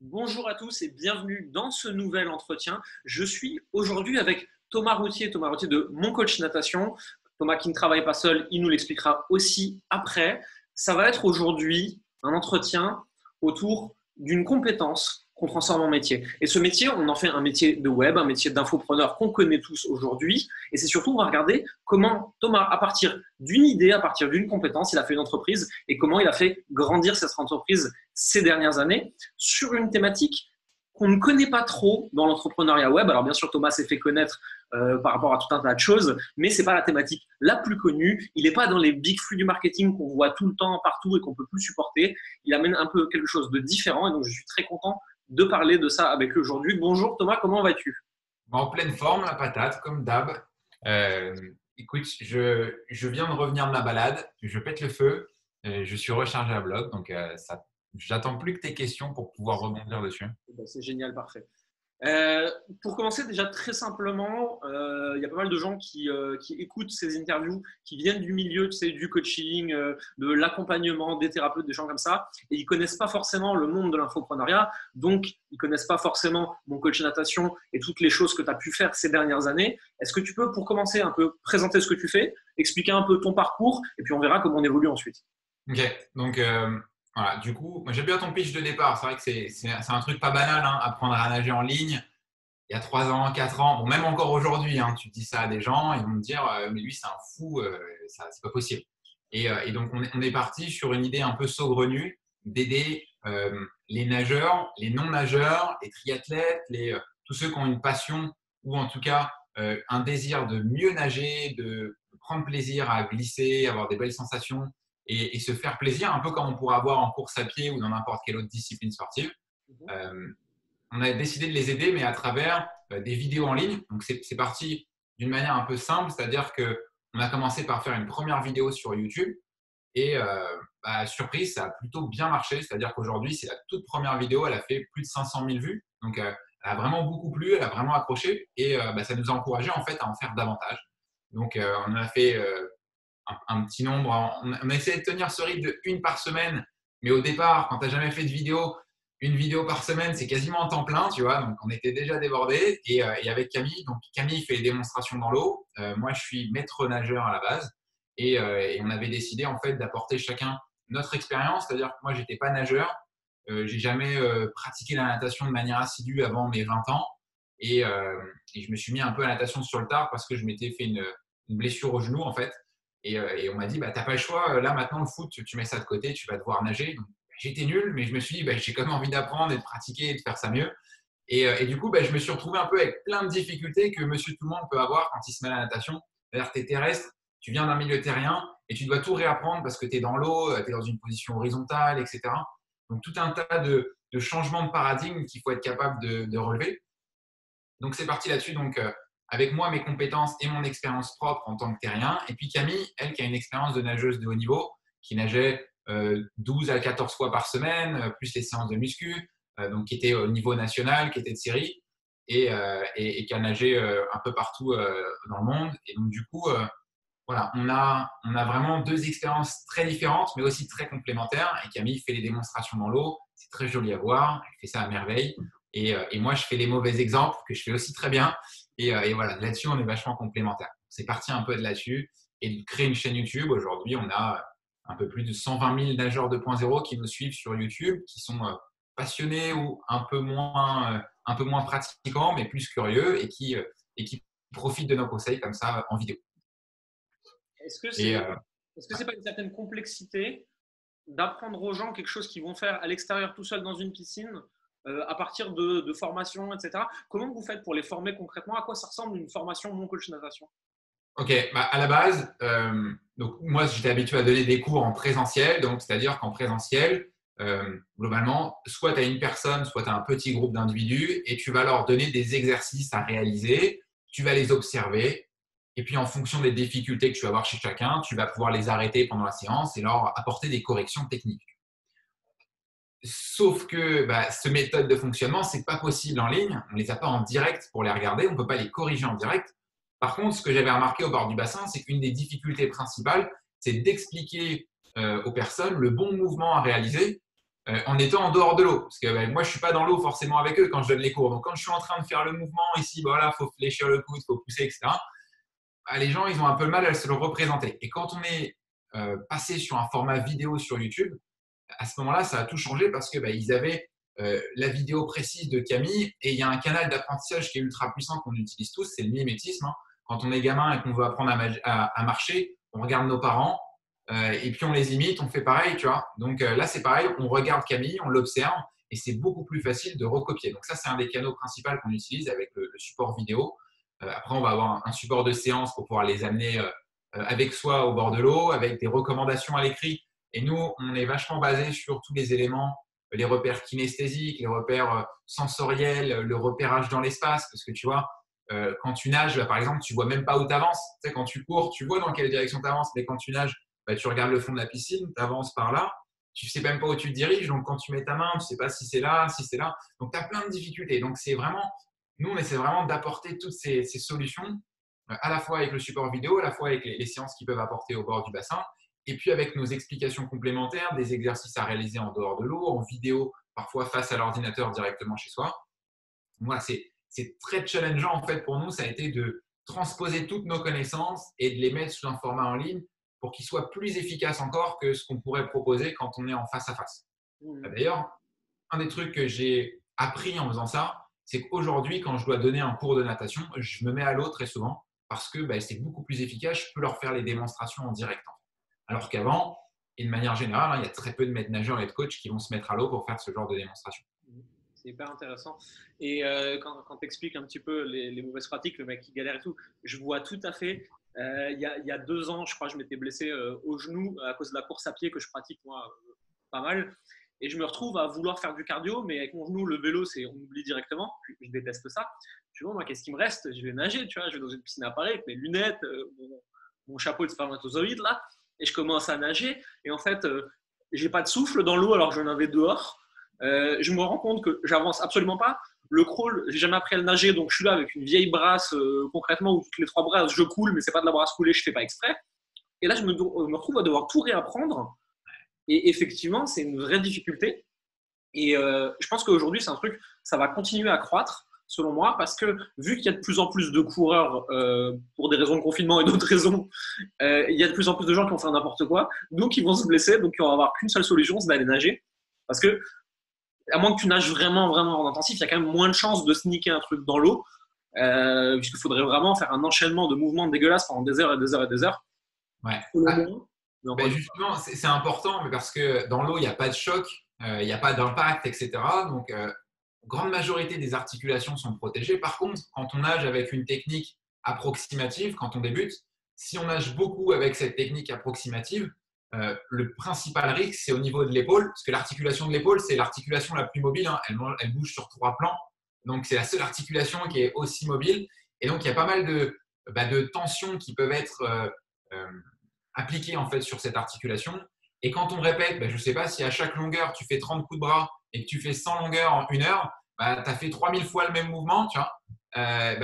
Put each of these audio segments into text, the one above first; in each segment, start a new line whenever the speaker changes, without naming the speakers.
Bonjour à tous et bienvenue dans ce nouvel entretien. Je suis aujourd'hui avec Thomas Routier de Mon Coach Natation. Thomas qui ne travaille pas seul, il nous l'expliquera aussi après. Ça va être aujourd'hui un entretien autour d'une compétence qu'on transforme en métier. Et ce métier, on en fait un métier de web, un métier d'infopreneur qu'on connaît tous aujourd'hui. Et c'est surtout, on va regarder comment Thomas, à partir d'une idée, à partir d'une compétence, il a fait une entreprise et comment il a fait grandir cette entreprise ces dernières années sur une thématique qu'on ne connaît pas trop dans l'entrepreneuriat web. Alors bien sûr, Thomas s'est fait connaître par rapport à tout un tas de choses, mais c'est pas la thématique la plus connue. Il n'est pas dans les big flux du marketing qu'on voit tout le temps, partout et qu'on peut plus supporter. Il amène un peu quelque chose de différent et donc je suis très content de parler de ça avec lui aujourd'hui. Bonjour Thomas, comment vas-tu?
En pleine forme, la patate, comme d'hab. Euh, Écoute, je viens de revenir de ma balade, je pète le feu, je suis rechargé à bloc, donc j'attends plus que tes questions pour pouvoir rebondir dessus.
C'est génial, parfait. Pour commencer, déjà très simplement, il y a pas mal de gens qui écoutent ces interviews, qui viennent du milieu, tu sais, du coaching, de l'accompagnement, des thérapeutes, des gens comme ça, et ils connaissent pas forcément le monde de l'infoprenariat, donc ils connaissent pas forcément mon coach natation et toutes les choses que tu as pu faire ces dernières années. Est-ce que tu peux, pour commencer, un peu présenter ce que tu fais, expliquer un peu ton parcours, et puis on verra comment on évolue ensuite.
Ok, donc voilà, du coup, moi, j'aime bien ton pitch de départ. C'est vrai que c'est un truc pas banal, hein, apprendre à nager en ligne. Il y a 3 ans, 4 ans, bon, même encore aujourd'hui, hein, tu dis ça à des gens, ils vont me dire mais lui, c'est un fou, ça, c'est pas possible. Et donc, on est parti sur une idée un peu saugrenue d'aider les nageurs, les non-nageurs, les triathlètes, tous ceux qui ont une passion ou en tout cas un désir de mieux nager, de prendre plaisir à glisser, avoir des belles sensations et se faire plaisir, un peu comme on pourrait avoir en course à pied ou dans n'importe quelle autre discipline sportive. Euh, on a décidé de les aider, mais à travers des vidéos en ligne. Donc, c'est parti d'une manière un peu simple, c'est-à-dire qu'on a commencé par faire une première vidéo sur YouTube et surprise, ça a plutôt bien marché. C'est-à-dire qu'aujourd'hui, c'est la toute première vidéo, elle a fait plus de 500 000 vues. Donc, elle a vraiment beaucoup plu, elle a vraiment accroché et ça nous a encouragé en fait à en faire davantage. Donc, on a fait un petit nombre. On a essayé de tenir ce rythme de une par semaine, mais au départ, quand tu n'as jamais fait de vidéo, une vidéo par semaine, c'est quasiment en temps plein, tu vois. Donc, on était déjà débordés. Et avec Camille, donc Camille fait les démonstrations dans l'eau. Moi, je suis maître nageur à la base. Et on avait décidé en fait d'apporter chacun notre expérience. C'est-à-dire que moi, j'étais pas nageur. J'ai jamais pratiqué la natation de manière assidue avant mes 20 ans. Et je me suis mis un peu à la natation sur le tard parce que je m'étais fait une blessure au genou en fait. Et on m'a dit, bah, t'as pas le choix. Là, maintenant, le foot, tu mets ça de côté, tu vas devoir nager. Donc, j'étais nul, mais je me suis dit, bah, j'ai quand même envie d'apprendre et de pratiquer et de faire ça mieux. Et du coup, bah, je me suis retrouvé un peu avec plein de difficultés que monsieur tout le monde peut avoir quand il se met à la natation. C'est-à-dire que tu es terrestre, tu viens d'un milieu terrien et tu dois tout réapprendre parce que tu es dans l'eau, tu es dans une position horizontale, etc. Donc, tout un tas de changements de paradigme qu'il faut être capable de relever. Donc, c'est parti là-dessus. Donc, avec moi, mes compétences et mon expérience propre en tant que terrien. Et puis Camille, elle, qui a une expérience de nageuse de haut niveau, qui nageait 12 à 14 fois par semaine, plus les séances de muscu, donc qui était au niveau national, qui était de série, et qui a nagé un peu partout dans le monde. Et donc, du coup, voilà, on a vraiment deux expériences très différentes, mais aussi très complémentaires. Et Camille fait les démonstrations dans l'eau. C'est très joli à voir. Elle fait ça à merveille. Et moi, je fais les mauvais exemples que je fais aussi très bien. Et voilà, là-dessus, on est vachement complémentaires. C'est parti un peu de là-dessus et de créer une chaîne YouTube. Aujourd'hui, on a un peu plus de 120 000 nageurs 2.0 qui nous suivent sur YouTube, qui sont passionnés ou un peu moins pratiquants, mais plus curieux et qui profitent de nos conseils comme ça en vidéo.
Est-ce que
Et
c'est est-ce que c'est pas une certaine complexité d'apprendre aux gens quelque chose qu'ils vont faire à l'extérieur tout seul dans une piscine à partir de formations, etc. Comment vous faites pour les former concrètement? À quoi ça ressemble une formation mon coach natation?
Ok, bah, à la base, donc moi j'étais habitué à donner des cours en présentiel, donc c'est-à-dire qu'en présentiel, globalement, soit tu as une personne, soit tu as un petit groupe d'individus et tu vas leur donner des exercices à réaliser, tu vas les observer et puis en fonction des difficultés que tu vas avoir chez chacun, tu vas pouvoir les arrêter pendant la séance et leur apporter des corrections techniques. Sauf que bah, cette méthode de fonctionnement, ce n'est pas possible en ligne. On ne les a pas en direct pour les regarder. On ne peut pas les corriger en direct. Par contre, ce que j'avais remarqué au bord du bassin, c'est qu'une des difficultés principales, c'est d'expliquer aux personnes le bon mouvement à réaliser en étant en dehors de l'eau. Parce que moi, je ne suis pas dans l'eau forcément avec eux quand je donne les cours. Donc, quand je suis en train de faire le mouvement ici, voilà, il faut fléchir le coude, il faut pousser, etc. Les gens, ils ont un peu de mal à se le représenter. Et quand on est passé sur un format vidéo sur YouTube, à ce moment-là, ça a tout changé parce que ils avaient la vidéo précise de Camille et il y a un canal d'apprentissage qui est ultra puissant qu'on utilise tous, c'est le mimétisme. Quand on est gamin et qu'on veut apprendre à marcher, on regarde nos parents et puis on les imite, on fait pareil, tu vois. Donc là, c'est pareil, on regarde Camille, on l'observe et c'est beaucoup plus facile de recopier. Donc ça, c'est un des canaux principaux qu'on utilise avec le support vidéo. Après, on va avoir un support de séance pour pouvoir les amener avec soi au bord de l'eau, avec des recommandations à l'écrit. Et nous, on est vachement basé sur tous les éléments, les repères kinesthésiques, les repères sensoriels, le repérage dans l'espace. Parce que tu vois, quand tu nages, par exemple, tu vois même pas où tu avances. Tu sais, quand tu cours, tu vois dans quelle direction tu avances. Mais quand tu nages, tu regardes le fond de la piscine, tu avances par là. Tu sais même pas où tu te diriges. Donc, quand tu mets ta main, tu sais pas si c'est là, si c'est là. Donc, tu as plein de difficultés. Donc, c'est vraiment, nous, on essaie vraiment d'apporter toutes ces solutions, à la fois avec le support vidéo, à la fois avec les séances qu'ils peuvent apporter au bord du bassin, et puis avec nos explications complémentaires, des exercices à réaliser en dehors de l'eau, en vidéo, parfois face à l'ordinateur directement chez soi. Voilà, c'est très challengeant en fait pour nous. Ça a été de transposer toutes nos connaissances et de les mettre sous un format en ligne pour qu'ils soient plus efficaces encore que ce qu'on pourrait proposer quand on est en face à face. D'ailleurs, un des trucs que j'ai appris en faisant ça, c'est qu'aujourd'hui, quand je dois donner un cours de natation, je me mets à l'eau très souvent parce que c'est beaucoup plus efficace. Je peux leur faire les démonstrations en direct. Alors qu'avant, et de manière générale, il y a très peu de maîtres nageurs et de coachs qui vont se mettre à l'eau pour faire ce genre de démonstration.
C'est hyper intéressant. Et quand tu expliques un petit peu les mauvaises pratiques, le mec qui galère et tout, je vois tout à fait. Il y a 2 ans, je crois, je m'étais blessé au genou à cause de la course à pied que je pratique moi pas mal. Et je me retrouve à vouloir faire du cardio, mais avec mon genou, le vélo, on oublie directement. Je déteste ça. Je dis, bon, moi, qu'est-ce qui me reste? Je vais nager, tu vois, je vais dans une piscine à Paris avec mes lunettes, mon chapeau de spermatozoïde, là, et je commence à nager. Et en fait, j'ai pas de souffle dans l'eau alors que j'en avais dehors. Je me rends compte que j'avance absolument pas. Le crawl, j'ai jamais appris à le nager, donc je suis là avec une vieille brasse concrètement où toutes les 3 brasses je coule, mais c'est pas de la brasse coulée, je fais pas exprès. Et là, je me retrouve à devoir tout réapprendre. Et effectivement, c'est une vraie difficulté. Et je pense qu'aujourd'hui, c'est un truc, ça va continuer à croître, selon moi, parce que vu qu'il y a de plus en plus de coureurs, pour des raisons de confinement et d'autres raisons, il y a de plus en plus de gens qui vont faire n'importe quoi, donc ils vont se blesser, donc il va avoir qu'une seule solution, c'est d'aller nager. Parce que, à moins que tu nages vraiment, vraiment en intensif, il y a quand même moins de chances de sneaker un truc dans l'eau, puisqu'il faudrait vraiment faire un enchaînement de mouvements dégueulasses pendant des heures et des heures et des heures.
Ouais. Justement, c'est important, mais parce que dans l'eau, il n'y a pas de choc, il n'y a pas d'impact, etc. Donc, grande majorité des articulations sont protégées. Par contre, quand on nage avec une technique approximative, quand on débute, si on nage beaucoup avec cette technique approximative, le principal risque, c'est au niveau de l'épaule, parce que l'articulation de l'épaule, c'est l'articulation la plus mobile. Hein. Elle bouge sur 3 plans. Donc, c'est la seule articulation qui est aussi mobile. Et donc, il y a pas mal de tensions qui peuvent être appliquées en fait, sur cette articulation. Et quand on répète, je ne sais pas si à chaque longueur, tu fais 30 coups de bras et que tu fais 100 longueurs en 1 heure, tu as fait 3000 fois le même mouvement, tu vois.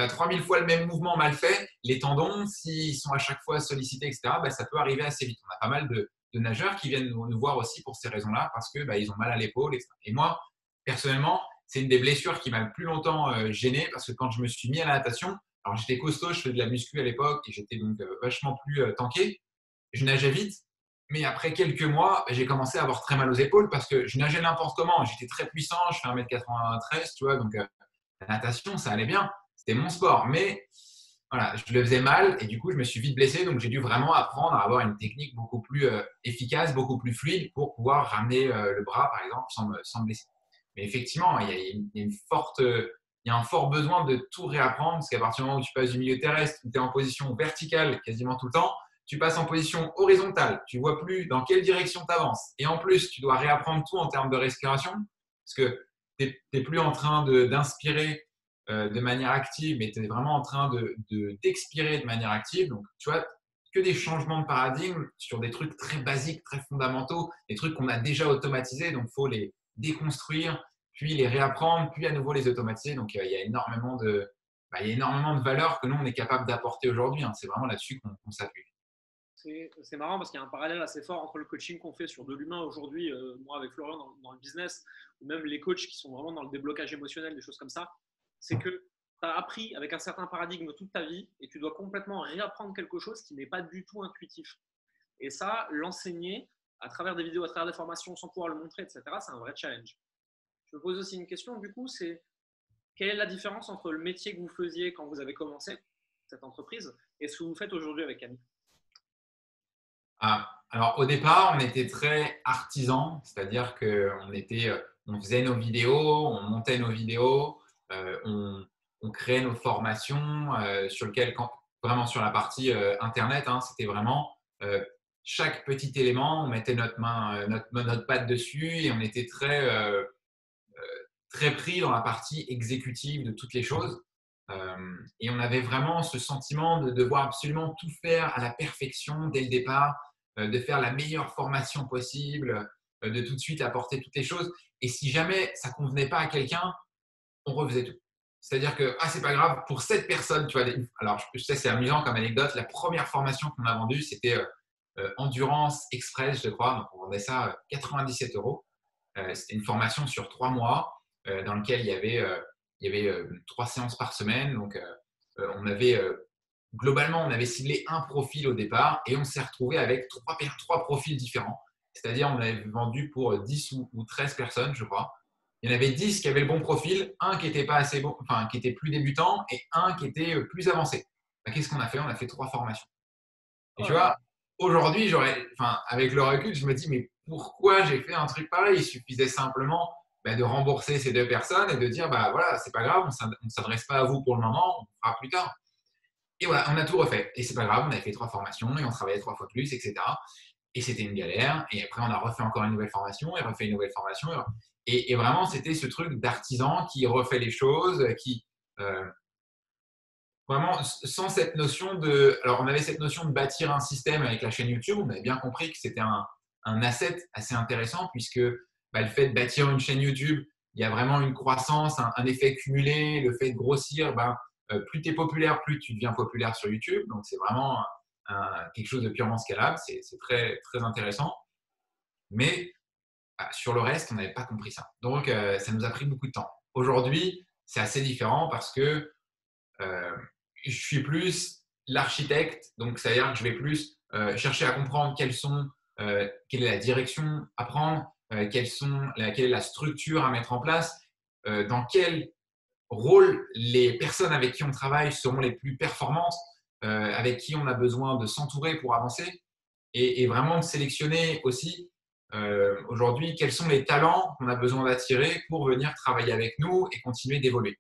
3000 fois le même mouvement mal fait, les tendons, s'ils sont à chaque fois sollicités, etc., ça peut arriver assez vite. On a pas mal de nageurs qui viennent nous voir aussi pour ces raisons-là, parce que ils ont mal à l'épaule, etc. Et moi, personnellement, c'est une des blessures qui m'a le plus longtemps gêné, parce que quand je me suis mis à la natation, alors j'étais costaud, je faisais de la muscu à l'époque, et j'étais donc vachement plus tanké. Je nageais vite, mais après quelques mois, j'ai commencé à avoir très mal aux épaules, parce que je nageais n'importe comment. J'étais très puissant, je fais 1m93, tu vois, donc la natation, ça allait bien. C'était mon sport, mais voilà, je le faisais mal et du coup, je me suis vite blessé. Donc, j'ai dû vraiment apprendre à avoir une technique beaucoup plus efficace, beaucoup plus fluide pour pouvoir ramener le bras, par exemple, sans me blesser. Mais effectivement, il y a un fort besoin de tout réapprendre parce qu'à partir du moment où tu passes du milieu terrestre, où tu es en position verticale quasiment tout le temps, tu passes en position horizontale. Tu ne vois plus dans quelle direction tu avances. Et en plus, tu dois réapprendre tout en termes de respiration parce que tu n'es plus en train d'inspirer de manière active, mais tu es vraiment en train d'expirer de manière active. Donc, tu vois, que des changements de paradigme sur des trucs très basiques, très fondamentaux, des trucs qu'on a déjà automatisés. Donc, il faut les déconstruire, puis les réapprendre, puis à nouveau les automatiser. Donc, il y a énormément de valeurs que nous, on est capable d'apporter aujourd'hui. Hein. C'est vraiment là-dessus qu'on s'appuie.
C'est marrant parce qu'il y a un parallèle assez fort entre le coaching qu'on fait sur de l'humain aujourd'hui, moi avec Florian dans le business, ou même les coachs qui sont vraiment dans le déblocage émotionnel, des choses comme ça. C'est que tu as appris avec un certain paradigme toute ta vie et tu dois complètement réapprendre quelque chose qui n'est pas du tout intuitif. Et ça, l'enseigner à travers des vidéos, à travers des formations, sans pouvoir le montrer, etc., c'est un vrai challenge. Je me pose aussi une question, du coup, c'est quelle est la différence entre le métier que vous faisiez quand vous avez commencé cette entreprise et ce que vous faites aujourd'hui avec Camille?
Alors, au départ, on était très artisan, c'est-à-dire on faisait nos vidéos, on montait nos vidéos, on créait nos formations sur lesquelles, vraiment sur la partie Internet, hein, c'était vraiment chaque petit élément, on mettait notre main, notre patte dessus et on était très pris dans la partie exécutive de toutes les choses. Et on avait vraiment ce sentiment de devoir absolument tout faire à la perfection dès le départ, de faire la meilleure formation possible, de tout de suite apporter toutes les choses. Et si jamais ça ne convenait pas à quelqu'un, on refaisait tout. C'est-à-dire que, ah, c'est pas grave, pour cette personne, tu vois, alors je sais, c'est amusant comme anecdote, la première formation qu'on a vendue, c'était Endurance Express, je crois. Donc, on vendait ça 97 euros. C'était une formation sur 3 mois dans lequel il y avait 3 séances par semaine. Donc, globalement, on avait ciblé un profil au départ et on s'est retrouvé avec trois profils différents. C'est-à-dire, on avait vendu pour 10 ou 13 personnes, je crois. Il y en avait 10 qui avaient le bon profil, un qui était pas assez bon, enfin, qui était plus débutant et un qui était plus avancé. Qu'est-ce qu'on a fait? On a fait 3 formations. Et
Oh
tu
là là.
vois, aujourd'hui, avec le recul, je me dis, mais pourquoi j'ai fait un truc pareil? Il suffisait simplement de rembourser ces 2 personnes et de dire, bah voilà, c'est pas grave, on ne s'adresse pas à vous pour le moment, on fera plus tard. Et voilà, on a tout refait. Et c'est pas grave, on avait fait 3 formations et on travaillait 3 fois plus, etc. Et c'était une galère. Et après, on a refait encore une nouvelle formation et refait une nouvelle formation. Et vraiment, c'était ce truc d'artisan qui refait les choses, qui vraiment sans cette notion de. Alors, on avait cette notion de bâtir un système avec la chaîne YouTube. On avait bien compris que c'était un asset assez intéressant puisque le fait de bâtir une chaîne YouTube, il y a vraiment une croissance, un effet cumulé, le fait de grossir. Plus tu es populaire, plus tu deviens populaire sur YouTube. Donc, c'est vraiment quelque chose de purement scalable. C'est très, très intéressant. Mais sur le reste, on n'avait pas compris ça. Donc, ça nous a pris beaucoup de temps. Aujourd'hui, c'est assez différent parce que je suis plus l'architecte. Donc, c'est-à-dire que je vais plus chercher à comprendre quelle est la direction à prendre, quelle est la structure à mettre en place, dans quel rôle les personnes avec qui on travaille seront les plus performantes, avec qui on a besoin de s'entourer pour avancer et vraiment de sélectionner aussi aujourd'hui quels sont les talents qu'on a besoin d'attirer pour venir travailler avec nous et continuer d'évoluer.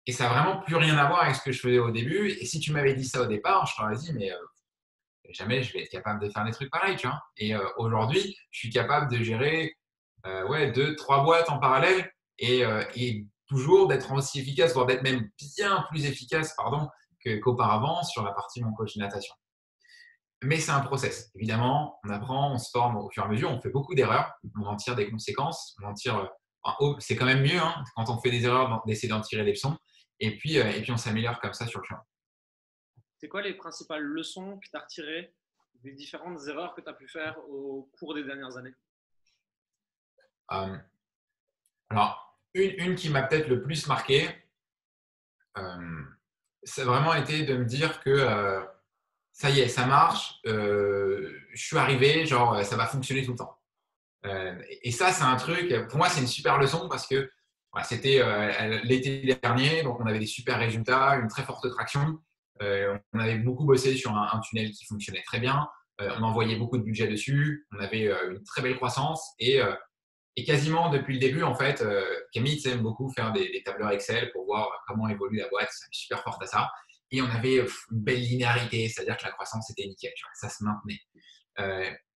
Et ça n'a vraiment plus rien à voir avec ce que je faisais au début. Et si tu m'avais dit ça au départ, je t'aurais dit, mais jamais je vais être capable de faire des trucs pareils, tu vois. Et aujourd'hui, je suis capable de gérer 2, 3 boîtes en parallèle et toujours d'être aussi efficace, voire d'être même bien plus efficace qu'auparavant sur la partie mon coach natation. Mais c'est un process. Évidemment, on apprend, on se forme au fur et à mesure, on fait beaucoup d'erreurs, on en tire des conséquences, c'est quand même mieux quand on fait des erreurs d'essayer d'en tirer des leçons et puis on s'améliore comme ça sur le chemin.
C'est quoi les principales leçons que tu as retirées des différentes erreurs que tu as pu faire au cours des dernières années?
Euh, alors, une qui m'a peut-être le plus marqué, ça a vraiment été de me dire que ça y est, ça marche, je suis arrivé, genre ça va fonctionner tout le temps. Et ça, c'est un truc, pour moi, c'est une super leçon parce que c'était l'été dernier, donc on avait des super résultats, une très forte traction. On avait beaucoup bossé sur un tunnel qui fonctionnait très bien. On envoyait beaucoup de budget dessus. On avait une très belle croissance et quasiment depuis le début, en fait, Camille aime beaucoup faire des tableurs Excel pour voir comment évolue la boîte. C'est super forte à ça. Et on avait une belle linéarité, c'est-à-dire que la croissance était nickel, tu vois, ça se maintenait.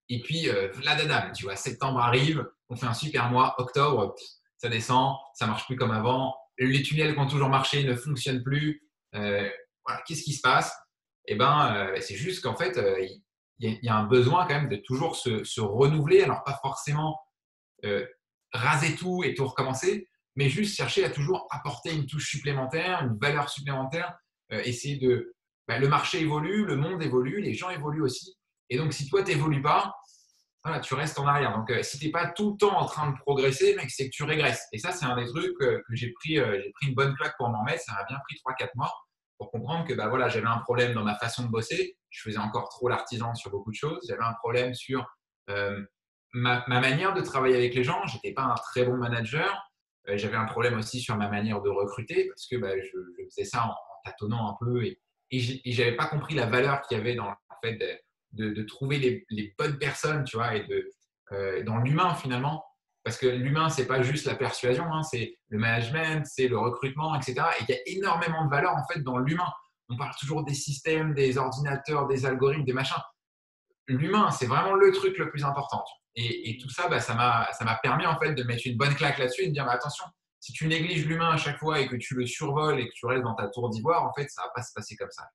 Et puis, la dadam, tu vois, septembre arrive, on fait un super mois, octobre, ça descend, ça marche plus comme avant, les tunnels qui ont toujours marché ne fonctionnent plus. Voilà, qu'est-ce qui se passe? Eh ben, c'est juste qu'en fait, il y a un besoin quand même de toujours se renouveler. Alors, pas forcément raser tout et tout recommencer, mais juste chercher à toujours apporter une touche supplémentaire, une valeur supplémentaire, essayer le marché évolue, le monde évolue, les gens évoluent aussi. Et donc, si toi, tu n'évolues pas, voilà, tu restes en arrière. Donc, si tu n'es pas tout le temps en train de progresser, mec, c'est que tu régresses. Et ça, c'est un des trucs que j'ai pris une bonne claque pour m'en mettre. Ça m'a bien pris 3-4 mois pour comprendre que voilà, j'avais un problème dans ma façon de bosser. Je faisais encore trop l'artisan sur beaucoup de choses. J'avais un problème sur euh, ma manière de travailler avec les gens. Je n'étais pas un très bon manager. J'avais un problème aussi sur ma manière de recruter parce que je faisais ça en tâtonnant un peu et je n'avais pas compris la valeur qu'il y avait dans le fait de trouver les bonnes personnes, tu vois, dans l'humain finalement. Parce que l'humain, c'est pas juste la persuasion, hein, c'est le management, c'est le recrutement, etc. Et il y a énormément de valeur en fait dans l'humain. On parle toujours des systèmes, des ordinateurs, des algorithmes, des machins. L'humain, c'est vraiment le truc le plus important. Et tout ça, ça m'a permis en fait de mettre une bonne claque là-dessus et de dire mais attention, si tu négliges l'humain à chaque fois et que tu le survoles et que tu restes dans ta tour d'ivoire, en fait, ça va pas se passer comme ça.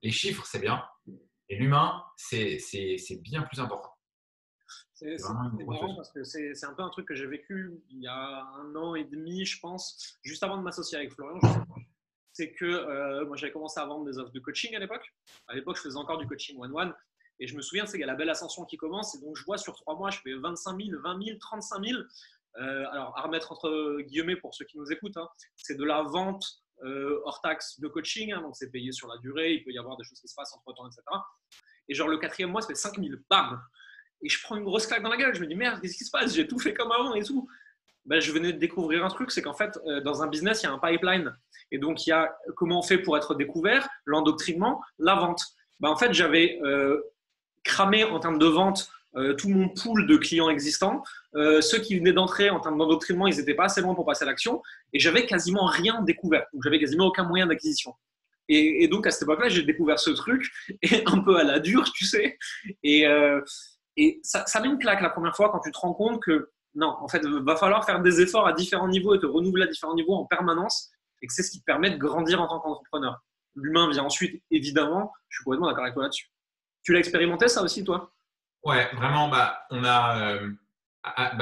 Les chiffres, c'est bien, et l'humain, c'est bien plus important.
C'est marrant parce que c'est un peu un truc que j'ai vécu il y a 1 an et demi, je pense, juste avant de m'associer avec Florian. C'est que moi, j'avais commencé à vendre des offres de coaching à l'époque. À l'époque, je faisais encore du coaching one-one. Et je me souviens, c'est qu'il y a la belle ascension qui commence. Et donc, je vois sur 3 mois, je fais 25 000, 20 000, 35 000. Alors, à remettre entre guillemets pour ceux qui nous écoutent, hein, c'est de la vente hors taxe de coaching. Hein, donc, c'est payé sur la durée. Il peut y avoir des choses qui se passent entre temps, etc. Et genre, le 4e mois, ça fait 5 000. Bam! Et je prends une grosse claque dans la gueule. Je me dis, merde, qu'est-ce qui se passe? J'ai tout fait comme avant et tout. Ben, je venais de découvrir un truc, c'est qu'en fait, dans un business, il y a un pipeline. Et donc, il y a comment on fait pour être découvert, l'endoctrinement, la vente. Ben, en fait, j'avais cramé en termes de vente tout mon pool de clients existants. Ceux qui venaient d'entrer en termes d'endoctrinement, ils n'étaient pas assez loin pour passer à l'action. Et j'avais quasiment rien découvert. Donc, j'avais quasiment aucun moyen d'acquisition. Et donc, à cette époque-là, j'ai découvert ce truc, et un peu à la dure, tu sais. Et ça met une claque la première fois quand tu te rends compte que non, en fait, il va falloir faire des efforts à différents niveaux et te renouveler à différents niveaux en permanence. Et que c'est ce qui te permet de grandir en tant qu'entrepreneur. L'humain vient ensuite, évidemment. Je suis complètement d'accord avec toi là-dessus. Tu l'as expérimenté ça aussi, toi?
Ouais, vraiment, on a,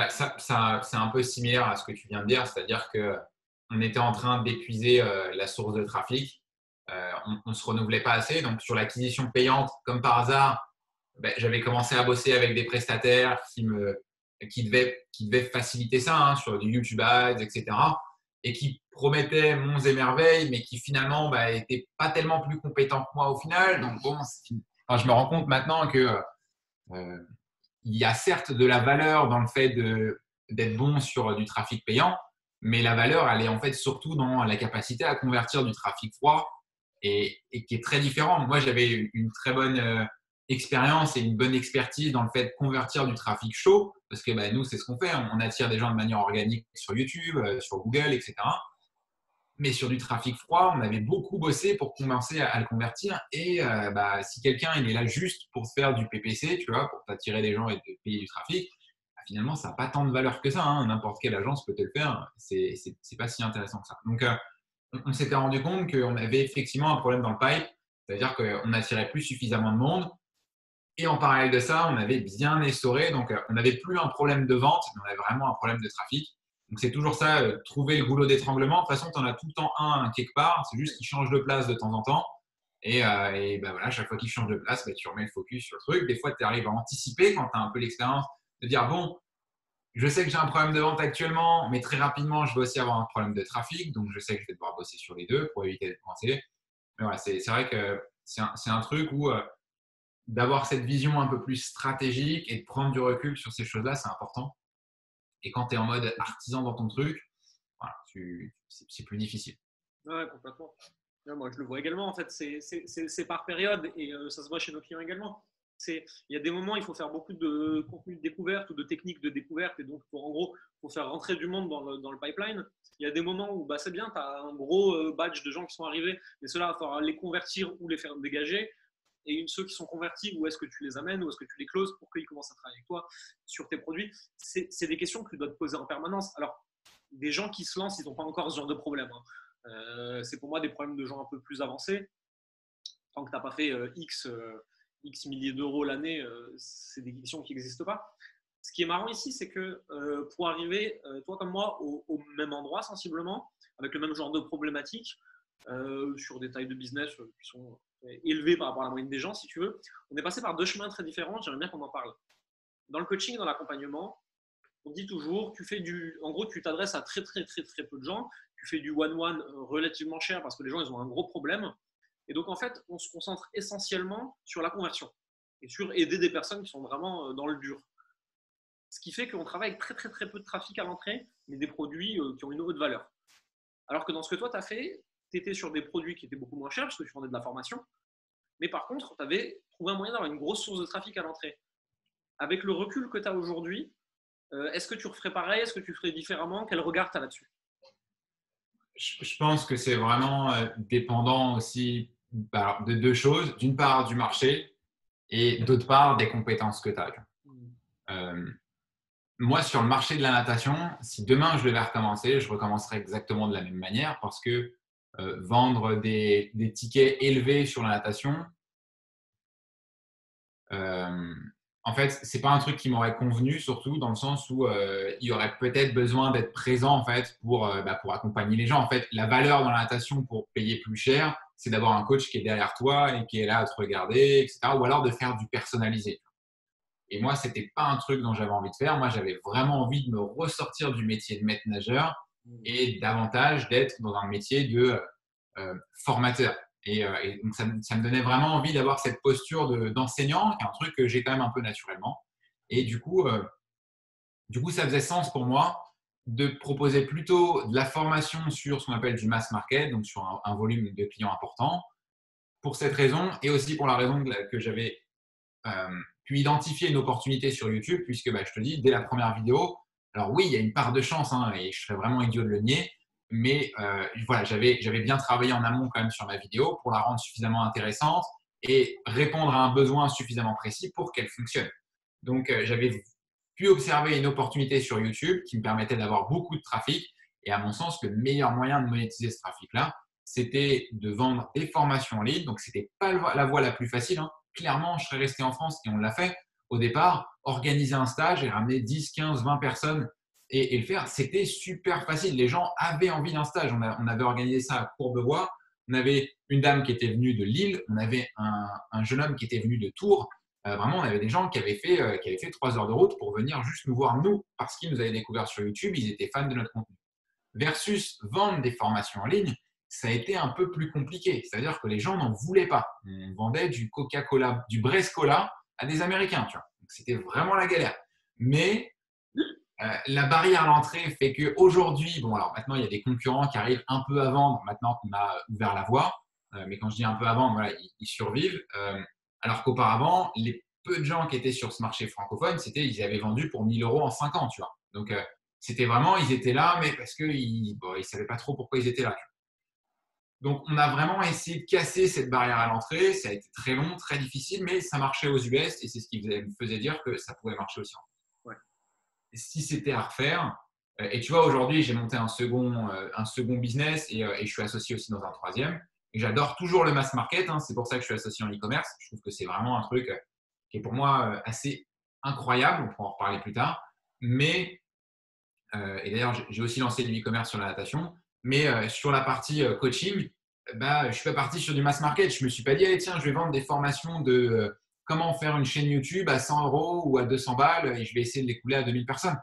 ça, c'est un peu similaire à ce que tu viens de dire, c'est-à-dire que on était en train d'épuiser la source de trafic. On ne se renouvelait pas assez. Donc, sur l'acquisition payante, comme par hasard, j'avais commencé à bosser avec des prestataires qui devaient faciliter ça sur du YouTube Ads, etc. Et qui promettaient monts et merveilles, mais qui finalement n'étaient pas tellement plus compétents que moi au final. Donc, bon, je me rends compte maintenant que il y a certes de la valeur dans le fait d'être bon sur du trafic payant, mais la valeur, elle est en fait surtout dans la capacité à convertir du trafic froid et qui est très différent. Moi, j'avais une très bonne expérience et une bonne expertise dans le fait de convertir du trafic chaud, parce que nous, c'est ce qu'on fait. On attire des gens de manière organique sur YouTube, sur Google, etc. Mais sur du trafic froid, on avait beaucoup bossé pour commencer à le convertir. Et si quelqu'un il est là juste pour faire du PPC, tu vois, pour t'attirer des gens et te payer du trafic, finalement, ça n'a pas tant de valeur que ça. N'importe quelle agence peut te le faire. C'est pas si intéressant que ça. Donc, on s'était rendu compte qu'on avait effectivement un problème dans le pipe, c'est-à-dire qu'on n'attirait plus suffisamment de monde. Et en parallèle de ça, on avait bien essoré. Donc, on n'avait plus un problème de vente, mais on avait vraiment un problème de trafic. Donc, c'est toujours ça, trouver le goulot d'étranglement. De toute façon, tu en as tout le temps un quelque part. C'est juste qu'il change de place de temps en temps. Et voilà, chaque fois qu'il change de place, tu remets le focus sur le truc. Des fois, tu arrives à anticiper quand tu as un peu l'expérience de dire bon, je sais que j'ai un problème de vente actuellement, mais très rapidement, je vais aussi avoir un problème de trafic. Donc, je sais que je vais devoir bosser sur les deux pour éviter d'être coincé. Mais voilà, c'est vrai que c'est un truc où d'avoir cette vision un peu plus stratégique et de prendre du recul sur ces choses-là, c'est important. Et quand tu es en mode artisan dans ton truc, voilà, c'est plus difficile.
Ouais, complètement. Ouais, moi, je le vois également. En fait, c'est par période et ça se voit chez nos clients également. Il y a des moments, il faut faire beaucoup de contenu de découverte ou de techniques de découverte et donc, en gros, il faut faire rentrer du monde dans le pipeline. Il y a des moments où c'est bien, tu as un gros badge de gens qui sont arrivés, mais ceux-là, il va falloir les convertir ou les faire dégager. Et ceux qui sont convertis, où est-ce que tu les amènes, où est-ce que tu les closes pour qu'ils commencent à travailler avec toi sur tes produits? C'est des questions que tu dois te poser en permanence. Alors, des gens qui se lancent, ils n'ont pas encore ce genre de problème. C'est pour moi des problèmes de gens un peu plus avancés. Tant que tu n'as pas fait X milliers d'euros l'année, c'est des questions qui n'existent pas. Ce qui est marrant ici, c'est que pour arriver, toi comme moi, au même endroit sensiblement, avec le même genre de problématiques, sur des tailles de business qui sont élevé par rapport à la moyenne des gens, si tu veux. On est passé par deux chemins très différents. J'aimerais bien qu'on en parle. Dans le coaching, dans l'accompagnement, on dit toujours, en gros, tu t'adresses à très, très, très, très peu de gens. Tu fais du one-one relativement cher parce que les gens, ils ont un gros problème. Et donc, en fait, on se concentre essentiellement sur la conversion et sur aider des personnes qui sont vraiment dans le dur. Ce qui fait qu'on travaille avec très, très, très peu de trafic à l'entrée, mais des produits qui ont une haute valeur. Alors que dans ce que toi, tu as fait, tu étais sur des produits qui étaient beaucoup moins chers parce que tu vendais de la formation. Mais par contre, tu avais trouvé un moyen d'avoir une grosse source de trafic à l'entrée. Avec le recul que tu as aujourd'hui, est-ce que tu referais pareil? Est-ce que tu ferais différemment? Quel regard tu as là-dessus?
Je pense que c'est vraiment dépendant aussi de deux choses. D'une part, du marché et d'autre part, des compétences que tu as. Moi, sur le marché de la natation, si demain je devais recommencer, je recommencerais exactement de la même manière parce que vendre des tickets élevés sur la natation, en fait, c'est pas un truc qui m'aurait convenu, surtout dans le sens où il y aurait peut-être besoin d'être présent en fait pour accompagner les gens. En fait, la valeur dans la natation pour payer plus cher, c'est d'avoir un coach qui est derrière toi et qui est là à te regarder, etc. Ou alors de faire du personnalisé. Et moi, c'était pas un truc dont j'avais envie de faire. Moi, j'avais vraiment envie de me ressortir du métier de maître nageur et davantage d'être dans un métier de formateur. Et donc, ça me donnait vraiment envie d'avoir cette posture d'enseignant, qui est un truc que j'ai quand même un peu naturellement. Et du coup, ça faisait sens pour moi de proposer plutôt de la formation sur ce qu'on appelle du mass market, donc sur un volume de clients important, pour cette raison et aussi pour la raison que j'avais pu identifier une opportunité sur YouTube, puisque je te dis, dès la première vidéo, alors oui, il y a une part de chance, hein, et je serais vraiment idiot de le nier, mais voilà, j'avais bien travaillé en amont quand même sur ma vidéo pour la rendre suffisamment intéressante et répondre à un besoin suffisamment précis pour qu'elle fonctionne. Donc, j'avais pu observer une opportunité sur YouTube qui me permettait d'avoir beaucoup de trafic. Et à mon sens, le meilleur moyen de monétiser ce trafic-là, c'était de vendre des formations en ligne. Donc, ce n'était pas la voie la plus facile, hein. Clairement, je serais resté en France et on l'a fait. Au départ, organiser un stage et ramener 10, 15, 20 personnes et le faire, c'était super facile. Les gens avaient envie d'un stage. On avait organisé ça à Courbevoie. On avait une dame qui était venue de Lille. On avait un jeune homme qui était venu de Tours. Vraiment, on avait des gens qui avaient fait 3 heures de route pour venir juste nous voir, nous, parce qu'ils nous avaient découvert sur YouTube. Ils étaient fans de notre contenu. Versus vendre des formations en ligne, ça a été un peu plus compliqué. C'est-à-dire que les gens n'en voulaient pas. On vendait du Coca-Cola, du Brescola à des Américains. Tu vois. Donc, c'était vraiment la galère. Mais la barrière à l'entrée fait qu'aujourd'hui, bon, alors maintenant, il y a des concurrents qui arrivent un peu à vendre, maintenant qu'on a ouvert la voie. Mais quand je dis un peu à vendre, voilà, ils survivent. Alors qu'auparavant, les peu de gens qui étaient sur ce marché francophone, ils avaient vendu pour 1 000 euros en 5 ans. Tu vois. Donc, c'était vraiment, ils étaient là, mais parce qu'ils ne savaient pas trop pourquoi ils étaient là. Donc, on a vraiment essayé de casser cette barrière à l'entrée. Ça a été très long, très difficile, mais ça marchait aux US et c'est ce qui me faisait dire que ça pouvait marcher aussi en France. Ouais. Et si c'était à refaire, et tu vois, aujourd'hui, j'ai monté un second business et je suis associé aussi dans un troisième. Et j'adore toujours le mass market. Hein, c'est pour ça que je suis associé en e-commerce. Je trouve que c'est vraiment un truc qui est pour moi assez incroyable. On pourra en reparler plus tard. Mais et d'ailleurs, j'ai aussi lancé du e-commerce sur la natation. Mais sur la partie coaching, je ne suis pas parti sur du mass market. Je ne me suis pas dit, allez, tiens, je vais vendre des formations de comment faire une chaîne YouTube à 100 euros ou à 200 balles et je vais essayer de les couler à 2000 personnes.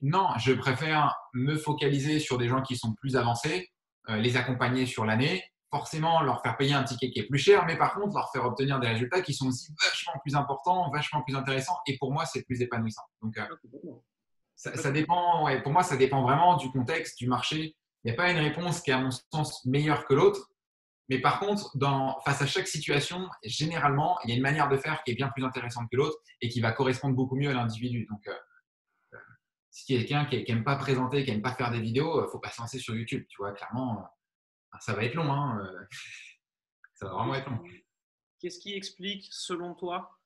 Non, je préfère me focaliser sur des gens qui sont plus avancés, les accompagner sur l'année, forcément leur faire payer un ticket qui est plus cher, mais par contre leur faire obtenir des résultats qui sont aussi vachement plus importants, vachement plus intéressants et pour moi, c'est plus épanouissant. Donc, ça dépend, ouais, pour moi, ça dépend vraiment du contexte, du marché. Il n'y a pas une réponse qui est, à mon sens, meilleure que l'autre. Mais par contre, face à chaque situation, généralement, il y a une manière de faire qui est bien plus intéressante que l'autre et qui va correspondre beaucoup mieux à l'individu. Donc, si quelqu'un qui n'aime pas présenter, qui n'aime pas faire des vidéos, il ne faut pas se lancer sur YouTube. Tu vois, clairement, ça va être long. Hein. Ça va vraiment être long.
Qu'est-ce qui explique, selon toi,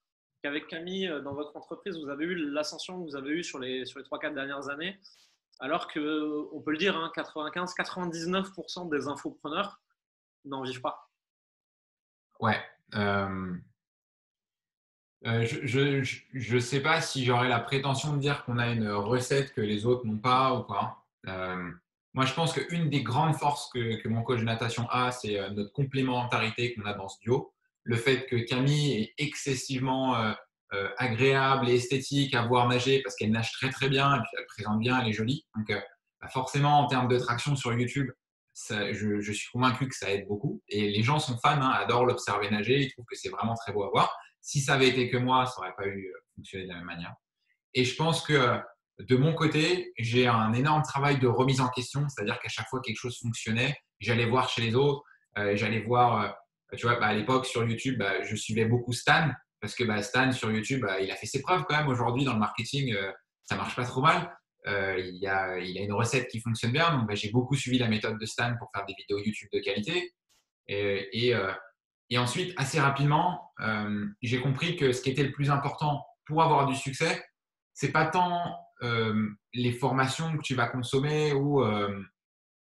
qu'avec Camille, dans votre entreprise, vous avez eu l'ascension que vous avez eue sur les 3-4 dernières années, alors qu'on peut le dire, hein, 95-99% des infopreneurs n'en vivent pas?
Ouais. Je ne sais pas si j'aurais la prétention de dire qu'on a une recette que les autres n'ont pas ou quoi. Moi, je pense qu'une des grandes forces que mon coach de natation a, c'est notre complémentarité qu'on a dans ce duo. Le fait que Camille est excessivement agréable et esthétique à voir nager parce qu'elle nage très très bien et puis elle présente bien, elle est jolie. Donc, bah, forcément, en termes de traction sur YouTube, je suis convaincu que ça aide beaucoup. Et les gens sont fans, hein, adorent l'observer nager, ils trouvent que c'est vraiment très beau à voir. Si ça avait été que moi, ça n'aurait pas eu fonctionné de la même manière. Et je pense que de mon côté, j'ai un énorme travail de remise en question, c'est-à-dire qu'à chaque fois quelque chose fonctionnait, j'allais voir chez les autres, j'allais voir, tu vois, bah, à l'époque sur YouTube, bah, je suivais beaucoup Stan, parce que bah, Stan sur YouTube, bah, il a fait ses preuves quand même aujourd'hui dans le marketing, ça marche pas trop mal. Il a une recette qui fonctionne bien, donc bah, j'ai beaucoup suivi la méthode de Stan pour faire des vidéos YouTube de qualité. Et, et, euh, et ensuite, assez rapidement, j'ai compris que ce qui était le plus important pour avoir du succès, c'est pas tant les formations que tu vas consommer ou,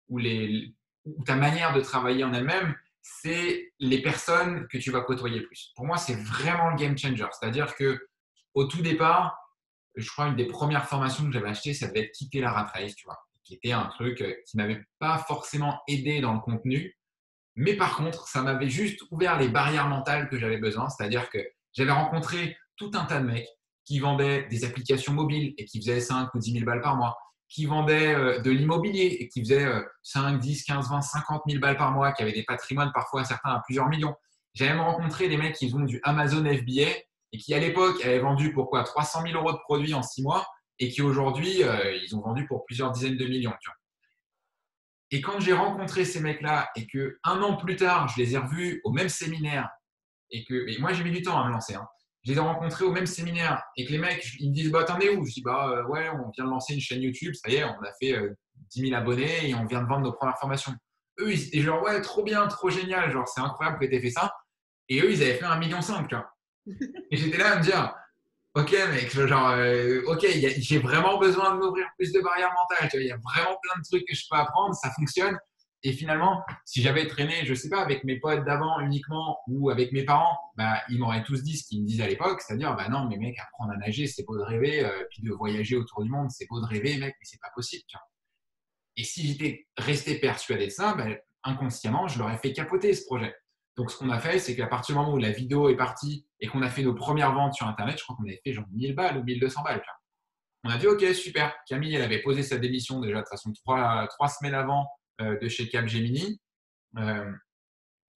ou ta manière de travailler en elle-même, c'est les personnes que tu vas côtoyer plus. Pour moi, c'est vraiment le game changer. C'est-à-dire que au tout départ, je crois une des premières formations que j'avais achetées, ça devait être quitter la rat race, tu vois, qui était un truc qui m'avait pas forcément aidé dans le contenu, mais par contre, ça m'avait juste ouvert les barrières mentales que j'avais besoin. C'est-à-dire que j'avais rencontré tout un tas de mecs qui vendaient des applications mobiles et qui faisaient 5 ou 10 000 balles par mois, qui vendaient de l'immobilier et qui faisaient 5, 10, 15, 20, 50 000 balles par mois, qui avaient des patrimoines parfois certains à plusieurs millions. J'avais même rencontré des mecs qui ont du Amazon FBA et qui à l'époque avaient vendu pour quoi 300 000 euros de produits en 6 mois et qui aujourd'hui, ils ont vendu pour plusieurs dizaines de millions. Tu vois. Et quand j'ai rencontré ces mecs-là et que un an plus tard, je les ai revus au même séminaire et moi j'ai mis du temps à me lancer. Hein. Je les ai rencontrés au même séminaire et que les mecs, ils me disent bah t'en es où? Je dis bah ouais, on vient de lancer une chaîne YouTube, ça y est, on a fait 10 000 abonnés et on vient de vendre nos premières formations. Eux, ils étaient genre ouais, trop bien, trop génial, genre c'est incroyable que t'aies fait ça. Et eux, ils avaient fait 1,5 million, tu vois. Et j'étais là à me dire ok, mec, genre, ok, j'ai vraiment besoin de m'ouvrir plus de barrières mentales. Tu vois, il y a vraiment plein de trucs que je peux apprendre, ça fonctionne. Et finalement, si j'avais traîné, je sais pas, avec mes potes d'avant uniquement ou avec mes parents, bah, ils m'auraient tous dit ce qu'ils me disaient à l'époque, c'est-à-dire, bah non, mais mec, apprendre à nager, c'est beau de rêver, puis de voyager autour du monde, c'est beau de rêver, mec, mais c'est pas possible. Tu vois. Et si j'étais resté persuadé de ça, bah, inconsciemment, je l'aurais fait capoter ce projet. Donc, ce qu'on a fait, c'est qu'à partir du moment où la vidéo est partie et qu'on a fait nos premières ventes sur Internet, je crois qu'on avait fait genre 1000 balles ou 1200 balles. On a dit, OK, super. Camille, elle avait posé sa démission déjà de toute façon 3 semaines avant de chez Capgemini. Elle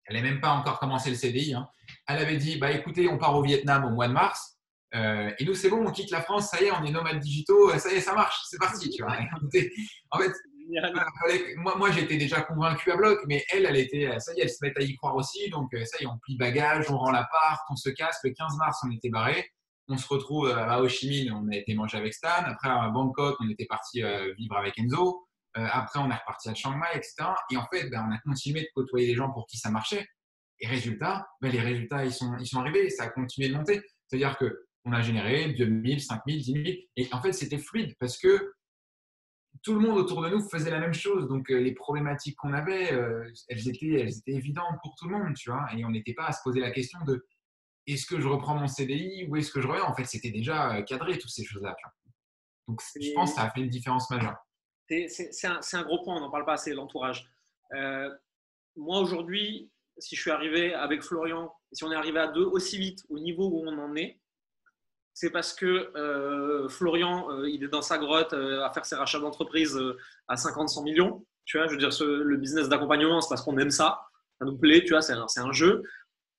n'avait même pas encore commencé le CDI. Hein. Elle avait dit, bah écoutez, on part au Vietnam au mois de mars. Et nous, c'est bon, on quitte la France, ça y est, on est nomades digitaux, ça y est, ça marche, c'est parti. Tu vois. En fait, moi, j'étais déjà convaincu à bloc, mais elle était, ça y est, elle se met à y croire aussi. Donc, ça y est, on plie bagage, on rend l'appart, on se casse. Le 15 mars, on était barré. On se retrouve à Ho Chi Minh, on a été manger avec Stan. Après, à Bangkok, on était parti vivre avec Enzo. Après, on est reparti à Chiang Mai, etc. Et en fait, ben, on a continué de côtoyer les gens pour qui ça marchait. Et résultat, ben, les résultats, ils sont arrivés. Ça a continué de monter. C'est-à-dire qu'on a généré 2000, 5000, 10 000. Et en fait, c'était fluide parce que tout le monde autour de nous faisait la même chose. Donc, les problématiques qu'on avait, elles étaient évidentes pour tout le monde, tu vois. Et on n'était pas à se poser la question de est-ce que je reprends mon CDI ou est-ce que je reviens. En fait, c'était déjà cadré, toutes ces choses-là. Tu vois. Donc, je pense que ça a fait une différence majeure.
C'est un gros point, on n'en parle pas assez, l'entourage. Moi, aujourd'hui, si je suis arrivé avec Florian, si on est arrivé à deux aussi vite au niveau où on en est, c'est parce que Florian, il est dans sa grotte à faire ses rachats d'entreprise à 50-100 millions. Tu vois, je veux dire, le business d'accompagnement, c'est parce qu'on aime ça. Ça nous plaît, tu vois, c'est un jeu.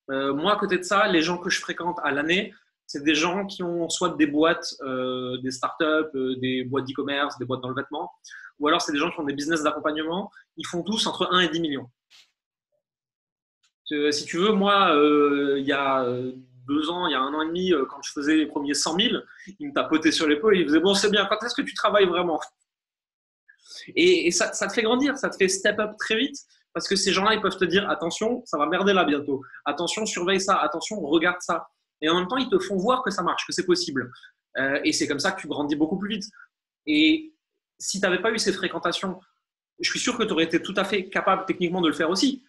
Moi, à côté de ça, les gens que je fréquente à l'année, c'est des gens qui ont soit des boîtes, des startups, des boîtes d'e-commerce, des boîtes dans le vêtement, ou alors c'est des gens qui ont des business d'accompagnement. Ils font tous entre 1 et 10 millions. Si tu veux, moi, il y a 2 ans, il y a 1 an et demi, quand je faisais les premiers 100 000, il me tapotait sur l'épaule et il me faisait bon, c'est bien, quand est-ce que tu travailles vraiment? Et ça te fait grandir, ça te fait step up très vite parce que ces gens-là, ils peuvent te dire attention, ça va merder là bientôt. Attention, surveille ça. Attention, regarde ça. Et en même temps, ils te font voir que ça marche, que c'est possible. Et c'est comme ça que tu grandis beaucoup plus vite. Et si tu n'avais pas eu ces fréquentations, je suis sûr que tu aurais été tout à fait capable techniquement de le faire aussi.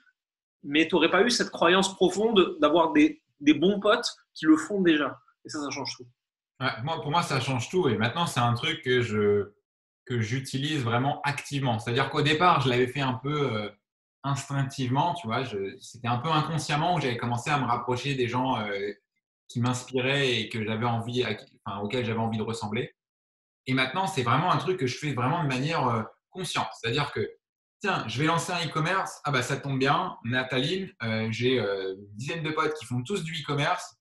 Mais tu n'aurais pas eu cette croyance profonde d'avoir des bons potes qui le font déjà. Et ça change tout.
Ouais, pour moi, ça change tout. Et maintenant, c'est un truc que que j'utilise vraiment activement. C'est-à-dire qu'au départ, je l'avais fait un peu instinctivement, tu vois. C'était un peu inconsciemment où j'avais commencé à me rapprocher des gens qui m'inspiraient et que j'avais envie, enfin, auxquels j'avais envie de ressembler. Et maintenant, c'est vraiment un truc que je fais vraiment de manière consciente. C'est-à-dire que, tiens, je vais lancer un e-commerce. Ah bah ça tombe bien, Nathalie, j'ai une dizaine de potes qui font tous du e-commerce.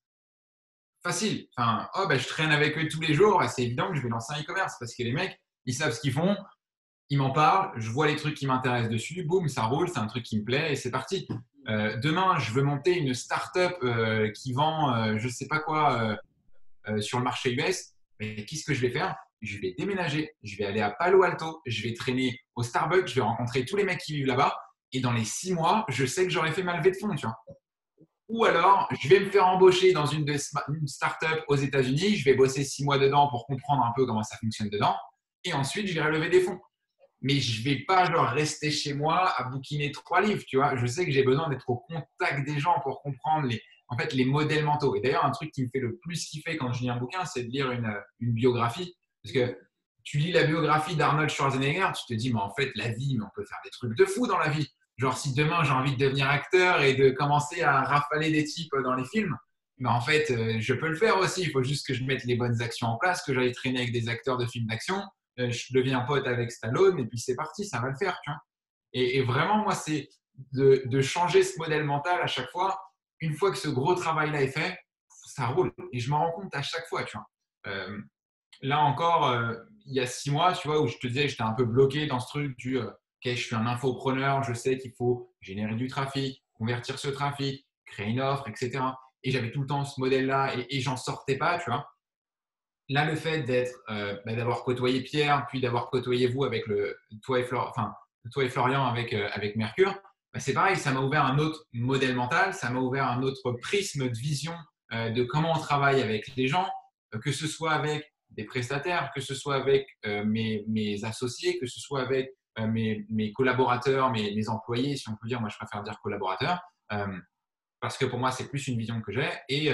Facile. Enfin, oh bah je traîne avec eux tous les jours. Et c'est évident que je vais lancer un e-commerce parce que les mecs, ils savent ce qu'ils font. Ils m'en parlent, je vois les trucs qui m'intéressent dessus, boum, ça roule, c'est un truc qui me plaît et c'est parti. Demain, je veux monter une start-up qui vend je ne sais pas quoi sur le marché US. Mais qu'est-ce que je vais faire? Je vais déménager, je vais aller à Palo Alto, je vais traîner au Starbucks, je vais rencontrer tous les mecs qui vivent là-bas et dans les 6 mois, je sais que j'aurais fait ma levée de fonds. Tu vois. Ou alors, je vais me faire embaucher dans une start-up aux États-Unis, je vais bosser 6 mois dedans pour comprendre un peu comment ça fonctionne dedans et ensuite, je vais lever des fonds. Mais je vais pas genre rester chez moi à bouquiner 3 livres, tu vois. Je sais que j'ai besoin d'être au contact des gens pour comprendre en fait, les modèles mentaux. Et d'ailleurs, un truc qui me fait le plus kiffer quand je lis un bouquin, c'est de lire une biographie. Parce que tu lis la biographie d'Arnold Schwarzenegger, tu te dis, mais en fait, la vie, mais on peut faire des trucs de fou dans la vie. Genre, si demain j'ai envie de devenir acteur et de commencer à rafaler des types dans les films, mais en fait, je peux le faire aussi. Il faut juste que je mette les bonnes actions en place, que j'aille traîner avec des acteurs de films d'action. Je deviens pote avec Stallone et puis c'est parti, ça va le faire. Tu vois. Et vraiment, moi, c'est de changer ce modèle mental à chaque fois. Une fois que ce gros travail-là est fait, ça roule. Et je m'en rends compte à chaque fois. Tu vois. Là encore, il y a 6 mois, tu vois, où je te disais que j'étais un peu bloqué dans ce truc du OK, je suis un infopreneur, je sais qu'il faut générer du trafic, convertir ce trafic, créer une offre, etc. Et j'avais tout le temps ce modèle-là et j'en sortais pas, tu vois. Là, le fait d'avoir côtoyé Pierre, puis d'avoir côtoyé vous avec toi et Florian avec Mercure, c'est pareil, ça m'a ouvert un autre modèle mental, ça m'a ouvert un autre prisme de vision de comment on travaille avec les gens, que ce soit avec des prestataires, que ce soit avec mes associés, que ce soit avec mes collaborateurs, mes employés, si on peut dire, moi je préfère dire collaborateurs, parce que pour moi c'est plus une vision que j'ai. Et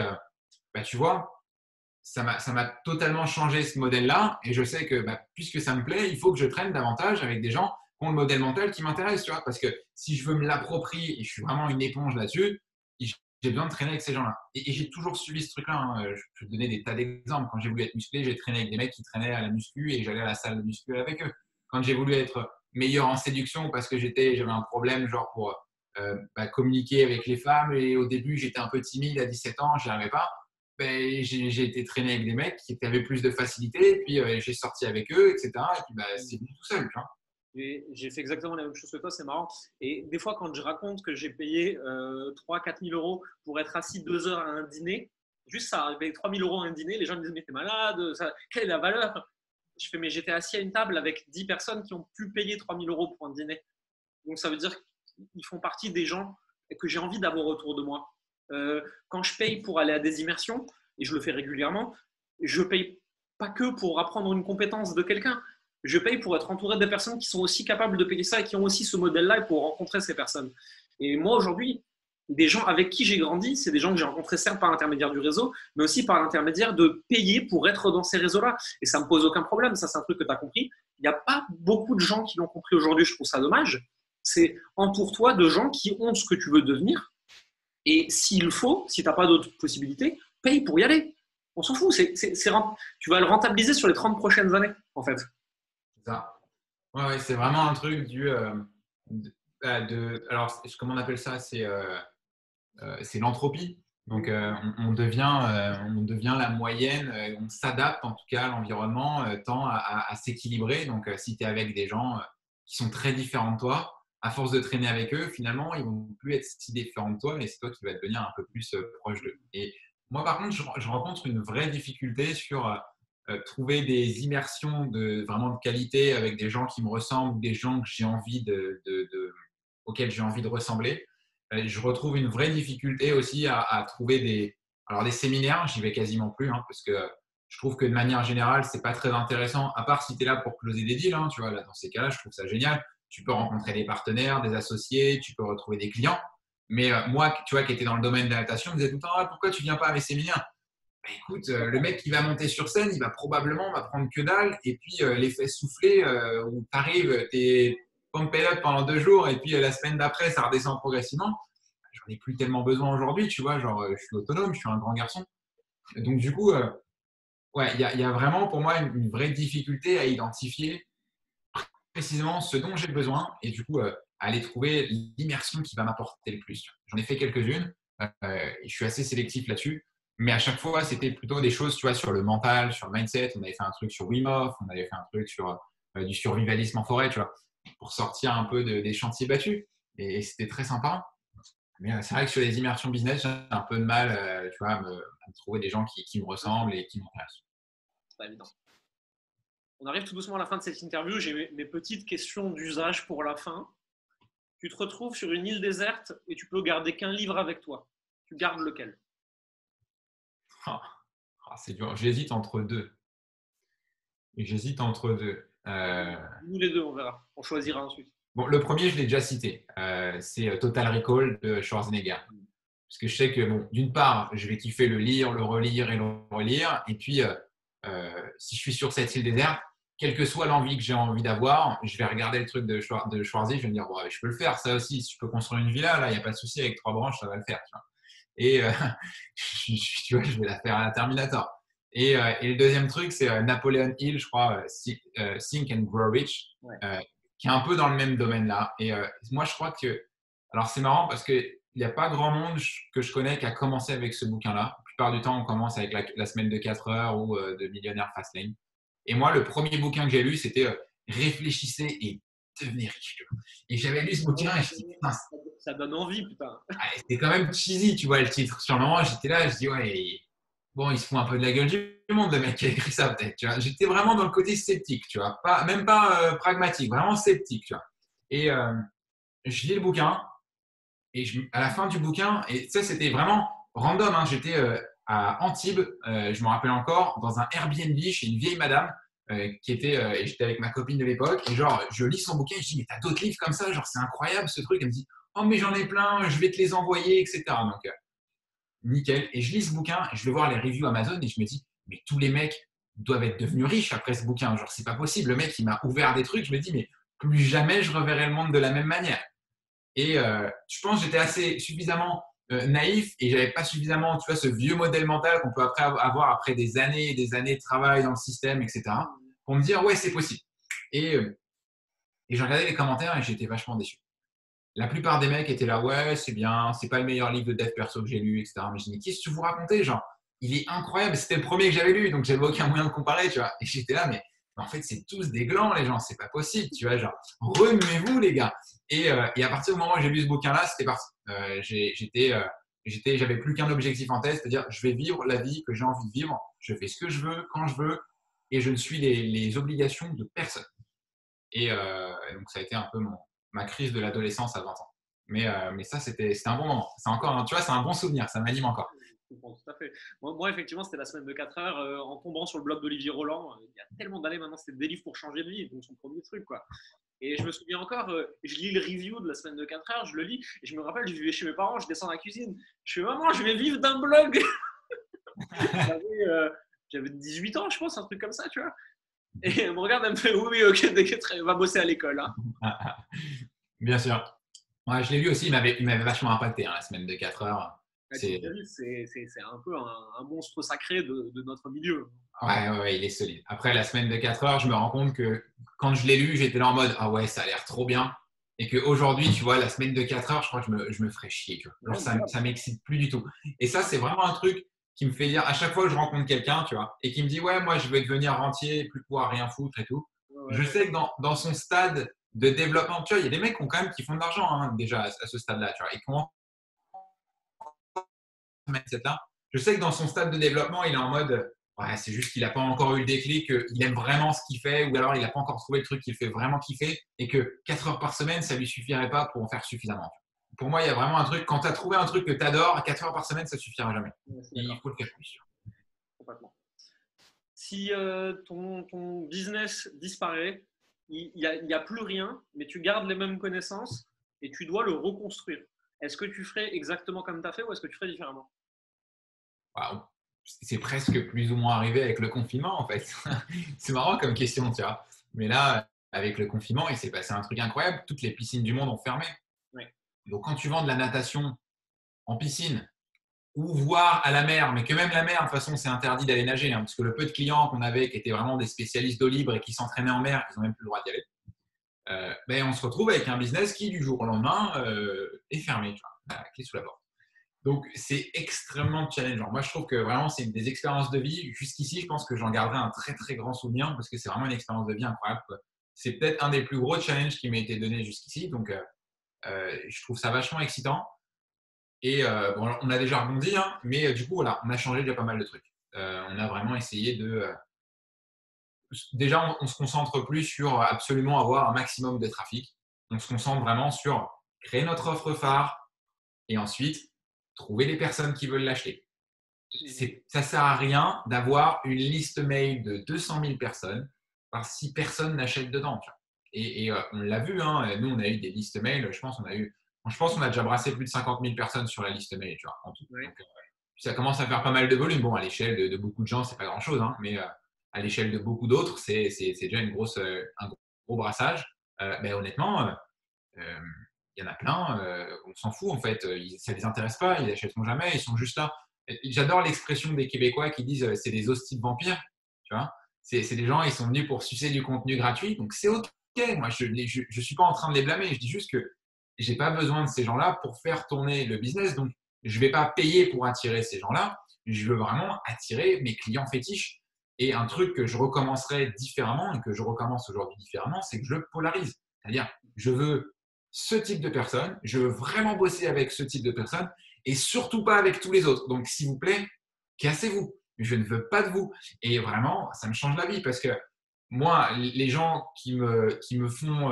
tu vois, ça m'a totalement changé ce modèle-là. Et je sais que puisque ça me plaît, il faut que je traîne davantage avec des gens qui ont le modèle mental qui m'intéresse. Tu vois, parce que si je veux me l'approprier et je suis vraiment une éponge là-dessus, j'ai besoin de traîner avec ces gens-là. Et j'ai toujours suivi ce truc-là. Hein. Je vais te donner des tas d'exemples. Quand j'ai voulu être musclé, j'ai traîné avec des mecs qui traînaient à la muscu et j'allais à la salle de muscu avec eux. Quand j'ai voulu être meilleur en séduction parce que j'avais un problème genre pour communiquer avec les femmes et au début j'étais un peu timide à 17 ans, je n'y arrivais pas. J'ai été traîné avec des mecs qui avaient plus de facilité, et puis j'ai sorti avec eux, etc. Et puis c'est venu tout seul. Tu vois.
J'ai fait exactement la même chose que toi, c'est marrant. Et des fois, quand je raconte que j'ai payé 3 000 – 4 000 euros pour être assis 2 heures à un dîner, juste ça, avec 3 000 euros à un dîner, les gens me disent, mais t'es malade, quelle est la valeur? Je fais, mais j'étais assis à une table avec 10 personnes qui ont pu payer 3 000 euros pour un dîner. Donc ça veut dire qu'ils font partie des gens que j'ai envie d'avoir autour de moi. Quand je paye pour aller à des immersions, et je le fais régulièrement, je paye pas que pour apprendre une compétence de quelqu'un. Je paye pour être entouré de personnes qui sont aussi capables de payer ça et qui ont aussi ce modèle-là et pour rencontrer ces personnes. Et moi, aujourd'hui, des gens avec qui j'ai grandi, c'est des gens que j'ai rencontrés certes par l'intermédiaire du réseau, mais aussi par l'intermédiaire de payer pour être dans ces réseaux-là. Et ça ne me pose aucun problème. Ça, c'est un truc que tu as compris. Il n'y a pas beaucoup de gens qui l'ont compris aujourd'hui. Je trouve ça dommage. C'est entoure-toi de gens qui ont ce que tu veux devenir. Et s'il faut, si tu n'as pas d'autres possibilités, paye pour y aller. On s'en fout. Tu vas le rentabiliser sur les 30 prochaines années, en fait.
C'est ça. Ouais, c'est vraiment un truc alors, comment on appelle ça? C'est l'entropie. Donc, on devient la moyenne, on s'adapte en tout cas à l'environnement, tend à s'équilibrer. Donc, si tu es avec des gens qui sont très différents de toi, à force de traîner avec eux, finalement, ils vont plus être si différents de toi, mais c'est toi qui vas devenir un peu plus proche d'eux. Et moi, par contre, je rencontre une vraie difficulté sur trouver des immersions vraiment de qualité avec des gens qui me ressemblent, des gens que j'ai envie auxquels j'ai envie de ressembler. Je retrouve une vraie difficulté aussi à trouver des séminaires, j'y vais quasiment plus, hein, parce que je trouve que de manière générale, c'est pas très intéressant, à part si tu es là pour closer des deals. Hein, tu vois, là, dans ces cas-là, je trouve ça génial. Tu peux rencontrer des partenaires, des associés, tu peux retrouver des clients. Mais moi, tu vois, qui était dans le domaine de la natation, je me disais tout le temps, pourquoi tu viens pas à mes séminaires? bah, écoute, le mec qui va monter sur scène, il va probablement m'apprendre que dalle. Et puis, les fesses soufflées, où tu arrives, tu es pumped up pendant 2 jours, et puis la semaine d'après, ça redescend progressivement. J'en ai plus tellement besoin aujourd'hui, tu vois. Genre, je suis autonome, je suis un grand garçon. Donc, du coup, ouais, il y a vraiment pour moi une vraie difficulté à identifier précisément ce dont j'ai besoin et du coup, aller trouver l'immersion qui va m'apporter le plus. J'en ai fait quelques-unes et je suis assez sélectif là-dessus. Mais à chaque fois, c'était plutôt des choses, tu vois, sur le mental, sur le mindset. On avait fait un truc sur Wim Hof, on avait fait un truc sur du survivalisme en forêt, tu vois, pour sortir un peu des chantiers battus. Et c'était très sympa. Mais c'est vrai que sur les immersions business, j'ai un peu de mal, tu vois, à me trouver des gens qui me ressemblent et qui m'intéressent.
C'est pas évident. On arrive tout doucement à la fin de cette interview. J'ai mes petites questions d'usage pour la fin. Tu te retrouves sur une île déserte et tu peux garder qu'un livre avec toi. Tu gardes lequel?
Ah, c'est dur. J'hésite entre deux. J'hésite entre deux.
Nous les deux, on verra. On choisira ensuite.
Bon, le premier, je l'ai déjà cité. C'est Total Recall de Schwarzenegger. Parce que je sais que, bon, d'une part, je vais kiffer le lire, le relire et le relire. Et puis, si je suis sur cette île déserte, quelle que soit l'envie que j'ai envie d'avoir, je vais regarder le truc de Schwarzy, je vais me dire, ouais, je peux le faire, ça aussi. Si je peux construire une villa, là, il n'y a pas de souci, avec 3 branches, ça va le faire. Tu vois. Et tu vois, je vais la faire à la Terminator. Et le deuxième truc, c'est Napoleon Hill, je crois, Think and Grow Rich,
Ouais.
qui est un peu dans le même domaine là. Et moi, je crois que. Alors, c'est marrant parce qu'il n'y a pas grand monde que je connais qui a commencé avec ce bouquin-là. La plupart du temps, on commence avec la semaine de 4 heures ou de Millionnaire Fastlane. Et moi, le premier bouquin que j'ai lu, c'était Réfléchissez et devenez riche. Et j'avais lu ce bouquin et je me dis, putain,
Ça donne envie, putain.
c'était quand même cheesy, tu vois, le titre. Sur le moment, j'étais là, je dis, ouais, bon, il se fout un peu de la gueule du monde, le mec qui a écrit ça, peut-être. Tu vois. J'étais vraiment dans le côté sceptique, tu vois. Même pas pragmatique, vraiment sceptique, tu vois. Et je lis le bouquin, et à la fin du bouquin, et ça, c'était vraiment random, hein, j'étais à Antibes, je me rappelle encore, dans un Airbnb chez une vieille madame qui était, et j'étais avec ma copine de l'époque, et genre, je lis son bouquin, et je dis, mais t'as d'autres livres comme ça, genre, c'est incroyable ce truc. Elle me dit, oh, mais j'en ai plein, je vais te les envoyer, etc. Donc, nickel. Et je lis ce bouquin, et je vais voir les reviews Amazon, et je me dis, mais tous les mecs doivent être devenus riches après ce bouquin. Genre, c'est pas possible. Le mec, il m'a ouvert des trucs, je me dis, mais plus jamais je reverrai le monde de la même manière. Et je pense que j'étais assez suffisamment naïf et j'avais pas suffisamment, tu vois, ce vieux modèle mental qu'on peut après avoir après des années et des années de travail dans le système, etc., pour me dire, ouais, c'est possible. Et, et j'ai regardé les commentaires et j'étais vachement déçu. La plupart des mecs étaient là, ouais, c'est bien, c'est pas le meilleur livre de dev perso que j'ai lu, etc. Mais je dis, qu'est-ce que vous racontez, genre, il est incroyable, c'était le premier que j'avais lu, donc j'avais aucun moyen de comparer, tu vois. Et j'étais là, mais en fait, c'est tous des glands, les gens, c'est pas possible, tu vois, genre, remuez-vous, les gars. Et à partir du moment où j'ai lu ce bouquin-là, c'était parti. J'avais plus qu'un objectif en tête, c'est-à-dire, je vais vivre la vie que j'ai envie de vivre, je fais ce que je veux, quand je veux, et je ne suis les obligations de personne. Et donc, ça a été un peu ma crise de l'adolescence à 20 ans. Mais ça, c'était un bon moment. C'est encore, tu vois, c'est un bon souvenir, ça m'anime encore.
Je comprends tout à fait. Moi, effectivement, c'était la semaine de 4 heures en tombant sur le blog d'Olivier Roland. Il y a tellement d'années maintenant, c'était des livres pour changer de vie, donc son premier truc, quoi. Et je me souviens encore, je lis le review de la semaine de 4 heures, je le lis, et je me rappelle, je vivais chez mes parents, je descends dans la cuisine, je fais maman, je vais vivre d'un blog. J'avais 18 ans, je pense, un truc comme ça, tu vois. Et elle me regarde, elle me fait oui, ok, va bosser à l'école. Hein.
Bien sûr. Ouais, je l'ai lu aussi, il m'avait vachement impacté, hein, la semaine de 4 heures.
C'est un peu un monstre sacré de notre milieu.
Ouais, il est solide. Après, la semaine de 4 heures, je me rends compte que quand je l'ai lu, j'étais là en mode ah ouais, ça a l'air trop bien. Et qu'aujourd'hui, tu vois, la semaine de 4 heures, je crois que je me ferais chier. Tu vois. Genre, ça m'excite plus du tout. Et ça, c'est vraiment un truc qui me fait dire à chaque fois que je rencontre quelqu'un, tu vois, et qui me dit ouais, moi, je veux devenir rentier, plus pouvoir rien foutre et tout. Ouais. Je sais que dans son stade de développement, tu vois, il y a des mecs qui font de l'argent hein, déjà à ce stade-là, tu vois, et comment mindset-là. Je sais que dans son stade de développement, il est en mode ouais, c'est juste qu'il n'a pas encore eu le déclic, qu'il aime vraiment ce qu'il fait, ou alors il n'a pas encore trouvé le truc qu'il fait vraiment kiffer, et que 4 heures par semaine, ça ne lui suffirait pas pour en faire suffisamment. Pour moi, il y a vraiment un truc, quand tu as trouvé un truc que tu adores, 4 heures par semaine, ça ne suffira jamais. Ouais, il faut le faire plus.
Complètement. Si ton business disparaît, il n'y a plus rien, mais tu gardes les mêmes connaissances et tu dois le reconstruire. Est-ce que tu ferais exactement comme tu as fait ou est-ce que tu ferais différemment?
Wow. c'est presque plus ou moins arrivé avec le confinement, en fait. C'est marrant comme question, tu vois. Mais là, avec le confinement, il s'est passé un truc incroyable. Toutes les piscines du monde ont fermé.
Ouais.
Donc, quand tu vends de la natation en piscine ou voire à la mer, mais que même la mer, de toute façon, c'est interdit d'aller nager, hein, parce que le peu de clients qu'on avait qui étaient vraiment des spécialistes d'eau libre et qui s'entraînaient en mer, ils n'ont même plus le droit d'y aller. Ben, on se retrouve avec un business qui, du jour au lendemain, est fermé, tu vois, la clé sous la porte. Donc, c'est extrêmement challengeant. Moi, je trouve que vraiment, c'est une des expériences de vie. Jusqu'ici, je pense que j'en garderai un très, très grand souvenir parce que c'est vraiment une expérience de vie incroyable, quoi. C'est peut-être un des plus gros challenges qui m'a été donné jusqu'ici. Donc, je trouve ça vachement excitant. Et bon, on a déjà rebondi, hein, mais du coup, voilà, on a changé déjà pas mal de trucs. On a vraiment essayé de… déjà, on se concentre plus sur absolument avoir un maximum de trafic. On se concentre vraiment sur créer notre offre phare et ensuite trouver les personnes qui veulent l'acheter. Ça ne sert à rien d'avoir une liste mail de 200 000 personnes si personne n'achète dedans. Tu vois. Et on l'a vu, hein, nous, on a eu des listes mail. Je pense qu'on a déjà brassé plus de 50 000 personnes sur la liste mail, tu vois, en tout.
Ouais.
Donc, ça commence à faire pas mal de volume. Bon, à l'échelle de beaucoup de gens, c'est pas grand-chose, hein, mais à l'échelle de beaucoup d'autres, c'est déjà un gros brassage. Mais honnêtement, il y en a plein, on s'en fout en fait, ça ne les intéresse pas, ils n'achèteront jamais, ils sont juste là. J'adore l'expression des Québécois qui disent c'est des hosties de vampires, tu vois. C'est des gens, ils sont venus pour sucer du contenu gratuit, donc c'est ok. Moi, je ne suis pas en train de les blâmer, je dis juste que j'ai pas besoin de ces gens-là pour faire tourner le business, donc je ne vais pas payer pour attirer ces gens-là, je veux vraiment attirer mes clients fétiches. Et un truc que je recommencerai différemment et que je recommence aujourd'hui différemment, c'est que je polarise. C'est-à-dire, je veux ce type de personnes, je veux vraiment bosser avec ce type de personnes et surtout pas avec tous les autres. Donc, s'il vous plaît, cassez-vous. Je ne veux pas de vous. Et vraiment, ça me change la vie parce que moi, les gens qui me font,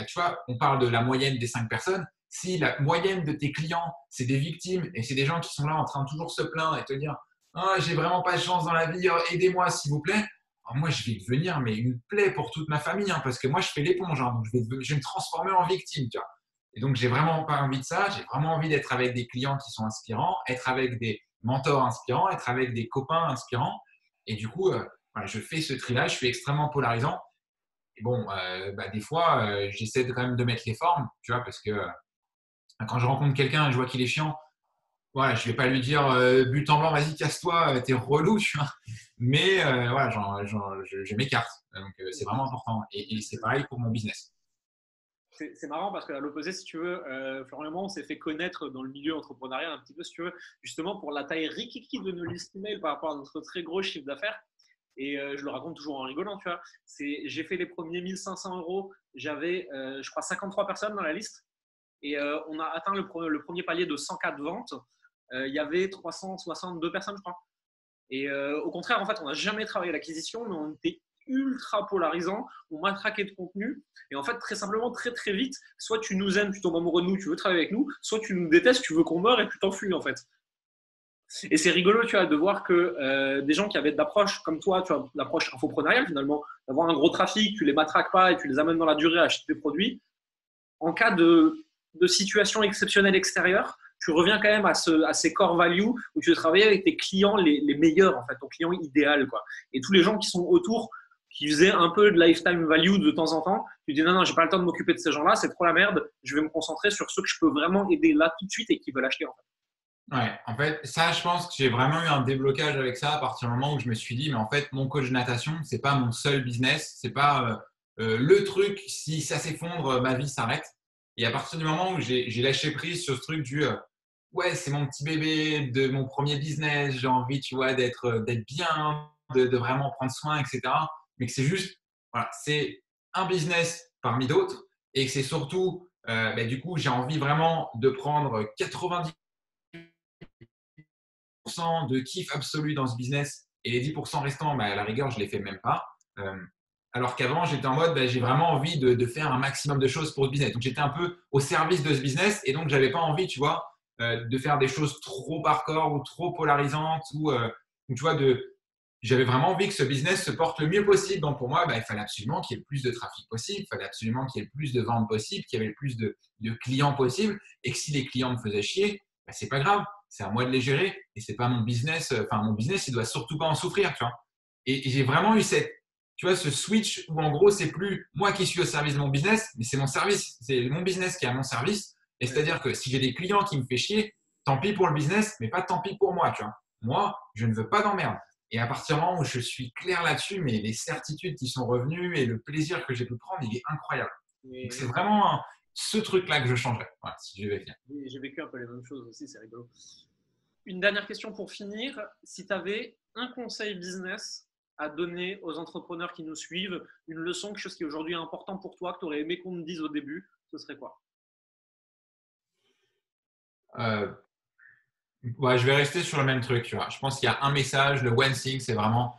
tu vois, on parle de la moyenne des 5 personnes. Si la moyenne de tes clients, c'est des victimes et c'est des gens qui sont là en train de toujours se plaindre et te dire ah, j'ai vraiment pas de chance dans la vie, aidez-moi s'il vous plaît. Alors moi, je vais devenir une plaie pour toute ma famille hein, parce que moi, je fais l'éponge. Hein, donc je vais me transformer en victime. Tu vois. Et donc, j'ai vraiment pas envie de ça. J'ai vraiment envie d'être avec des clients qui sont inspirants, être avec des mentors inspirants, être avec des copains inspirants. Et du coup, voilà, je fais ce tri-là. Je suis extrêmement polarisant. Et bon, des fois, j'essaie quand même de mettre les formes, tu vois, parce que quand je rencontre quelqu'un et je vois qu'il est chiant, voilà, je ne vais pas lui dire but en blanc, vas-y, casse-toi, t'es relou, tu vois. Mais voilà, je m'écarte. Donc, c'est vraiment important. Et c'est pareil pour mon business.
C'est marrant parce qu'à l'opposé, si tu veux, Florian et moi, on s'est fait connaître dans le milieu entrepreneurial un petit peu, si tu veux, justement pour la taille rikiki de nos listes email par rapport à notre très gros chiffre d'affaires. Et je le raconte toujours en rigolant, tu vois. J'ai fait les premiers 1500 euros, j'avais, je crois, 53 personnes dans la liste. Et on a atteint le premier palier de 104 ventes. Il y avait 362 personnes, je crois. Et au contraire, en fait, on n'a jamais travaillé l'acquisition, mais on était ultra polarisant, on matraquait de contenu. Et en fait, très simplement, très très vite, soit tu nous aimes, tu tombes amoureux de nous, tu veux travailler avec nous, soit tu nous détestes, tu veux qu'on meure et tu t'enfuis en fait. Et c'est rigolo, tu vois, de voir que des gens qui avaient de l'approche comme toi, tu vois, l'approche infoprenariale finalement, d'avoir un gros trafic, tu les matraques pas et tu les amènes dans la durée à acheter tes produits. En cas de situation exceptionnelle extérieure, tu reviens quand même à ces core values où tu veux travailler avec tes clients les meilleurs, en fait, ton client idéal, quoi. Et tous les gens qui sont autour, qui faisaient un peu de lifetime value de temps en temps, tu dis non, non, j'ai pas le temps de m'occuper de ces gens-là, c'est trop la merde, je vais me concentrer sur ceux que je peux vraiment aider là tout de suite et qui veulent acheter, en fait.
Ouais, en fait, ça, je pense que j'ai vraiment eu un déblocage avec ça à partir du moment où je me suis dit, mais en fait, mon coach de natation, c'est pas mon seul business, c'est pas le truc, si ça s'effondre, ma vie s'arrête. Et à partir du moment où j'ai lâché prise sur ce truc du ouais, c'est mon petit bébé de mon premier business, j'ai envie, tu vois, d'être bien, de vraiment prendre soin, etc. Mais que c'est juste, voilà, c'est un business parmi d'autres et que c'est surtout, du coup, j'ai envie vraiment de prendre 90% de kiff absolu dans ce business et les 10% restants, à la rigueur, je ne les fais même pas. Alors qu'avant, j'étais en mode, j'ai vraiment envie de faire un maximum de choses pour ce business. Donc, j'étais un peu au service de ce business et donc, je n'avais pas envie, tu vois, de faire des choses trop hardcore ou trop polarisantes ou tu vois, j'avais vraiment envie que ce business se porte le mieux possible. Donc, pour moi, il fallait absolument qu'il y ait le plus de trafic possible, il fallait absolument qu'il y ait le plus de ventes possible, qu'il y avait le plus de clients possible et que si les clients me faisaient chier, c'est pas grave. c'est à moi de les gérer et c'est pas mon business. Enfin, mon business, il doit surtout pas en souffrir, tu vois. Et j'ai vraiment eu tu vois, ce switch où en gros, c'est plus moi qui suis au service de mon business, mais c'est mon service. C'est mon business qui est à mon service. Et c'est-à-dire que si j'ai des clients qui me font chier, tant pis pour le business, mais pas tant pis pour moi, tu vois. Moi, je ne veux pas d'emmerde. Et à partir du moment où je suis clair là-dessus, mais les certitudes qui sont revenues et le plaisir que j'ai pu prendre, il est incroyable. Donc, c'est vraiment ce truc-là que je changerais, voilà, si je vais venir.
J'ai vécu un peu les mêmes choses aussi, c'est rigolo. Une dernière question pour finir. Si tu avais un conseil business à donner aux entrepreneurs qui nous suivent, une leçon, quelque chose qui est aujourd'hui important pour toi, que tu aurais aimé qu'on me dise au début, ce serait quoi?
Ouais, je vais rester sur le même truc, tu vois. Je pense qu'il y a un message, le one thing, c'est vraiment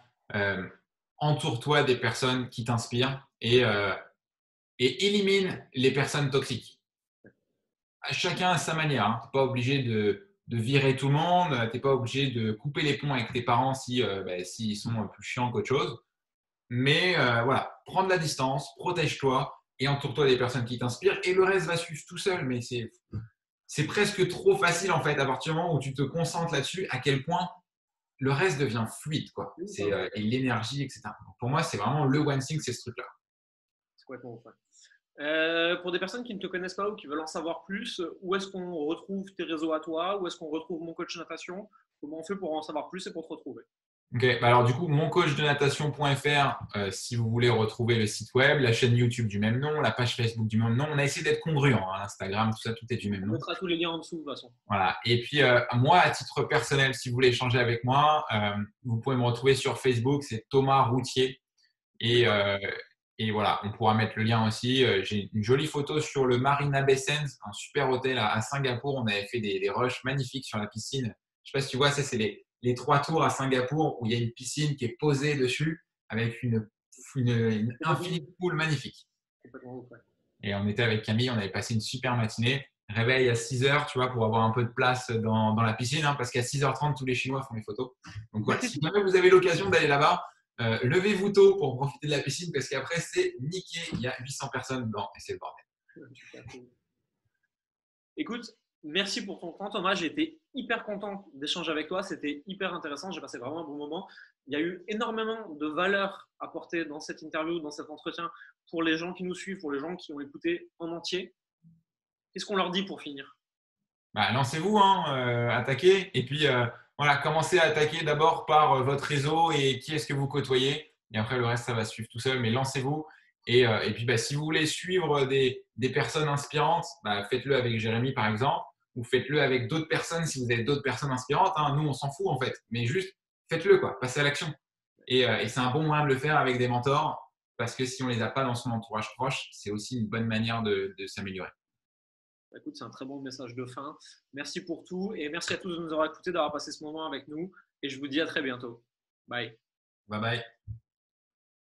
entoure-toi des personnes qui t'inspirent et élimine les personnes toxiques. Chacun à sa manière. Tu n'es pas obligé de virer tout le monde. Tu n'es pas obligé de couper les ponts avec tes parents s'ils sont plus chiants qu'autre chose. Mais voilà, prends de la distance, protège-toi et entoure-toi des personnes qui t'inspirent. Et le reste va suivre tout seul. Mais c'est presque trop facile en fait, à partir du moment où tu te concentres là-dessus, à quel point le reste devient fluide, quoi. C'est et l'énergie, etc. Donc, pour moi, c'est vraiment le one thing, c'est ce truc-là.
C'est complètement vrai. Pour des personnes qui ne te connaissent pas ou qui veulent en savoir plus, où est-ce qu'on retrouve tes réseaux à toi? Où est-ce qu'on retrouve Mon Coach Natation? Comment on fait pour en savoir plus et pour te retrouver?
Ok, alors du coup, moncoachdenatation.fr si vous voulez retrouver le site web, la chaîne YouTube du même nom, la page Facebook du même nom. On a essayé d'être congruent, hein, Instagram, tout ça, tout est du même
On
nom.
mettra tous les liens en dessous de toute façon.
Voilà. Et puis, moi, à titre personnel, si vous voulez échanger avec moi, vous pouvez me retrouver sur Facebook, c'est Thomas Routier. Et voilà, on pourra mettre le lien aussi. J'ai une jolie photo sur le Marina Bay Sands, un super hôtel à Singapour. On avait fait des rushs magnifiques sur la piscine. Je ne sais pas si tu vois, ça, c'est les 3 tours à Singapour où il y a une piscine qui est posée dessus avec une infinie pool magnifique. Et on était avec Camille, on avait passé une super matinée. Réveil à 6 h, tu vois, pour avoir un peu de place dans la piscine, hein, parce qu'à 6 h 30, tous les Chinois font les photos. Donc voilà, si jamais vous avez l'occasion d'aller là-bas, levez-vous tôt pour profiter de la piscine, parce qu'après, c'est niqué. Il y a 800 personnes dedans et c'est le bordel.
Écoute, merci pour ton temps, Thomas. J'ai été hyper content d'échanger avec toi. C'était hyper intéressant. J'ai passé vraiment un bon moment. Il y a eu énormément de valeur apportée dans cette interview, dans cet entretien, pour les gens qui nous suivent, pour les gens qui ont écouté en entier. Qu'est-ce qu'on leur dit pour finir?
Lancez-vous, hein, attaquez. Et puis, voilà, commencez à attaquer d'abord par votre réseau et qui est-ce que vous côtoyez. Et après, le reste, ça va suivre tout seul. Mais lancez-vous. Et puis, si vous voulez suivre des personnes inspirantes, faites-le avec Jérémy, par exemple, ou faites-le avec d'autres personnes si vous avez d'autres personnes inspirantes, hein. Nous, on s'en fout, en fait. Mais juste, faites-le, quoi. Passez à l'action. Et c'est un bon moyen de le faire avec des mentors, parce que si on ne les a pas dans son entourage proche, c'est aussi une bonne manière de s'améliorer.
Écoute, c'est un très bon message de fin. Merci pour tout et merci à tous de nous avoir écoutés, d'avoir passé ce moment avec nous. Et je vous dis à très bientôt. Bye.
Bye bye.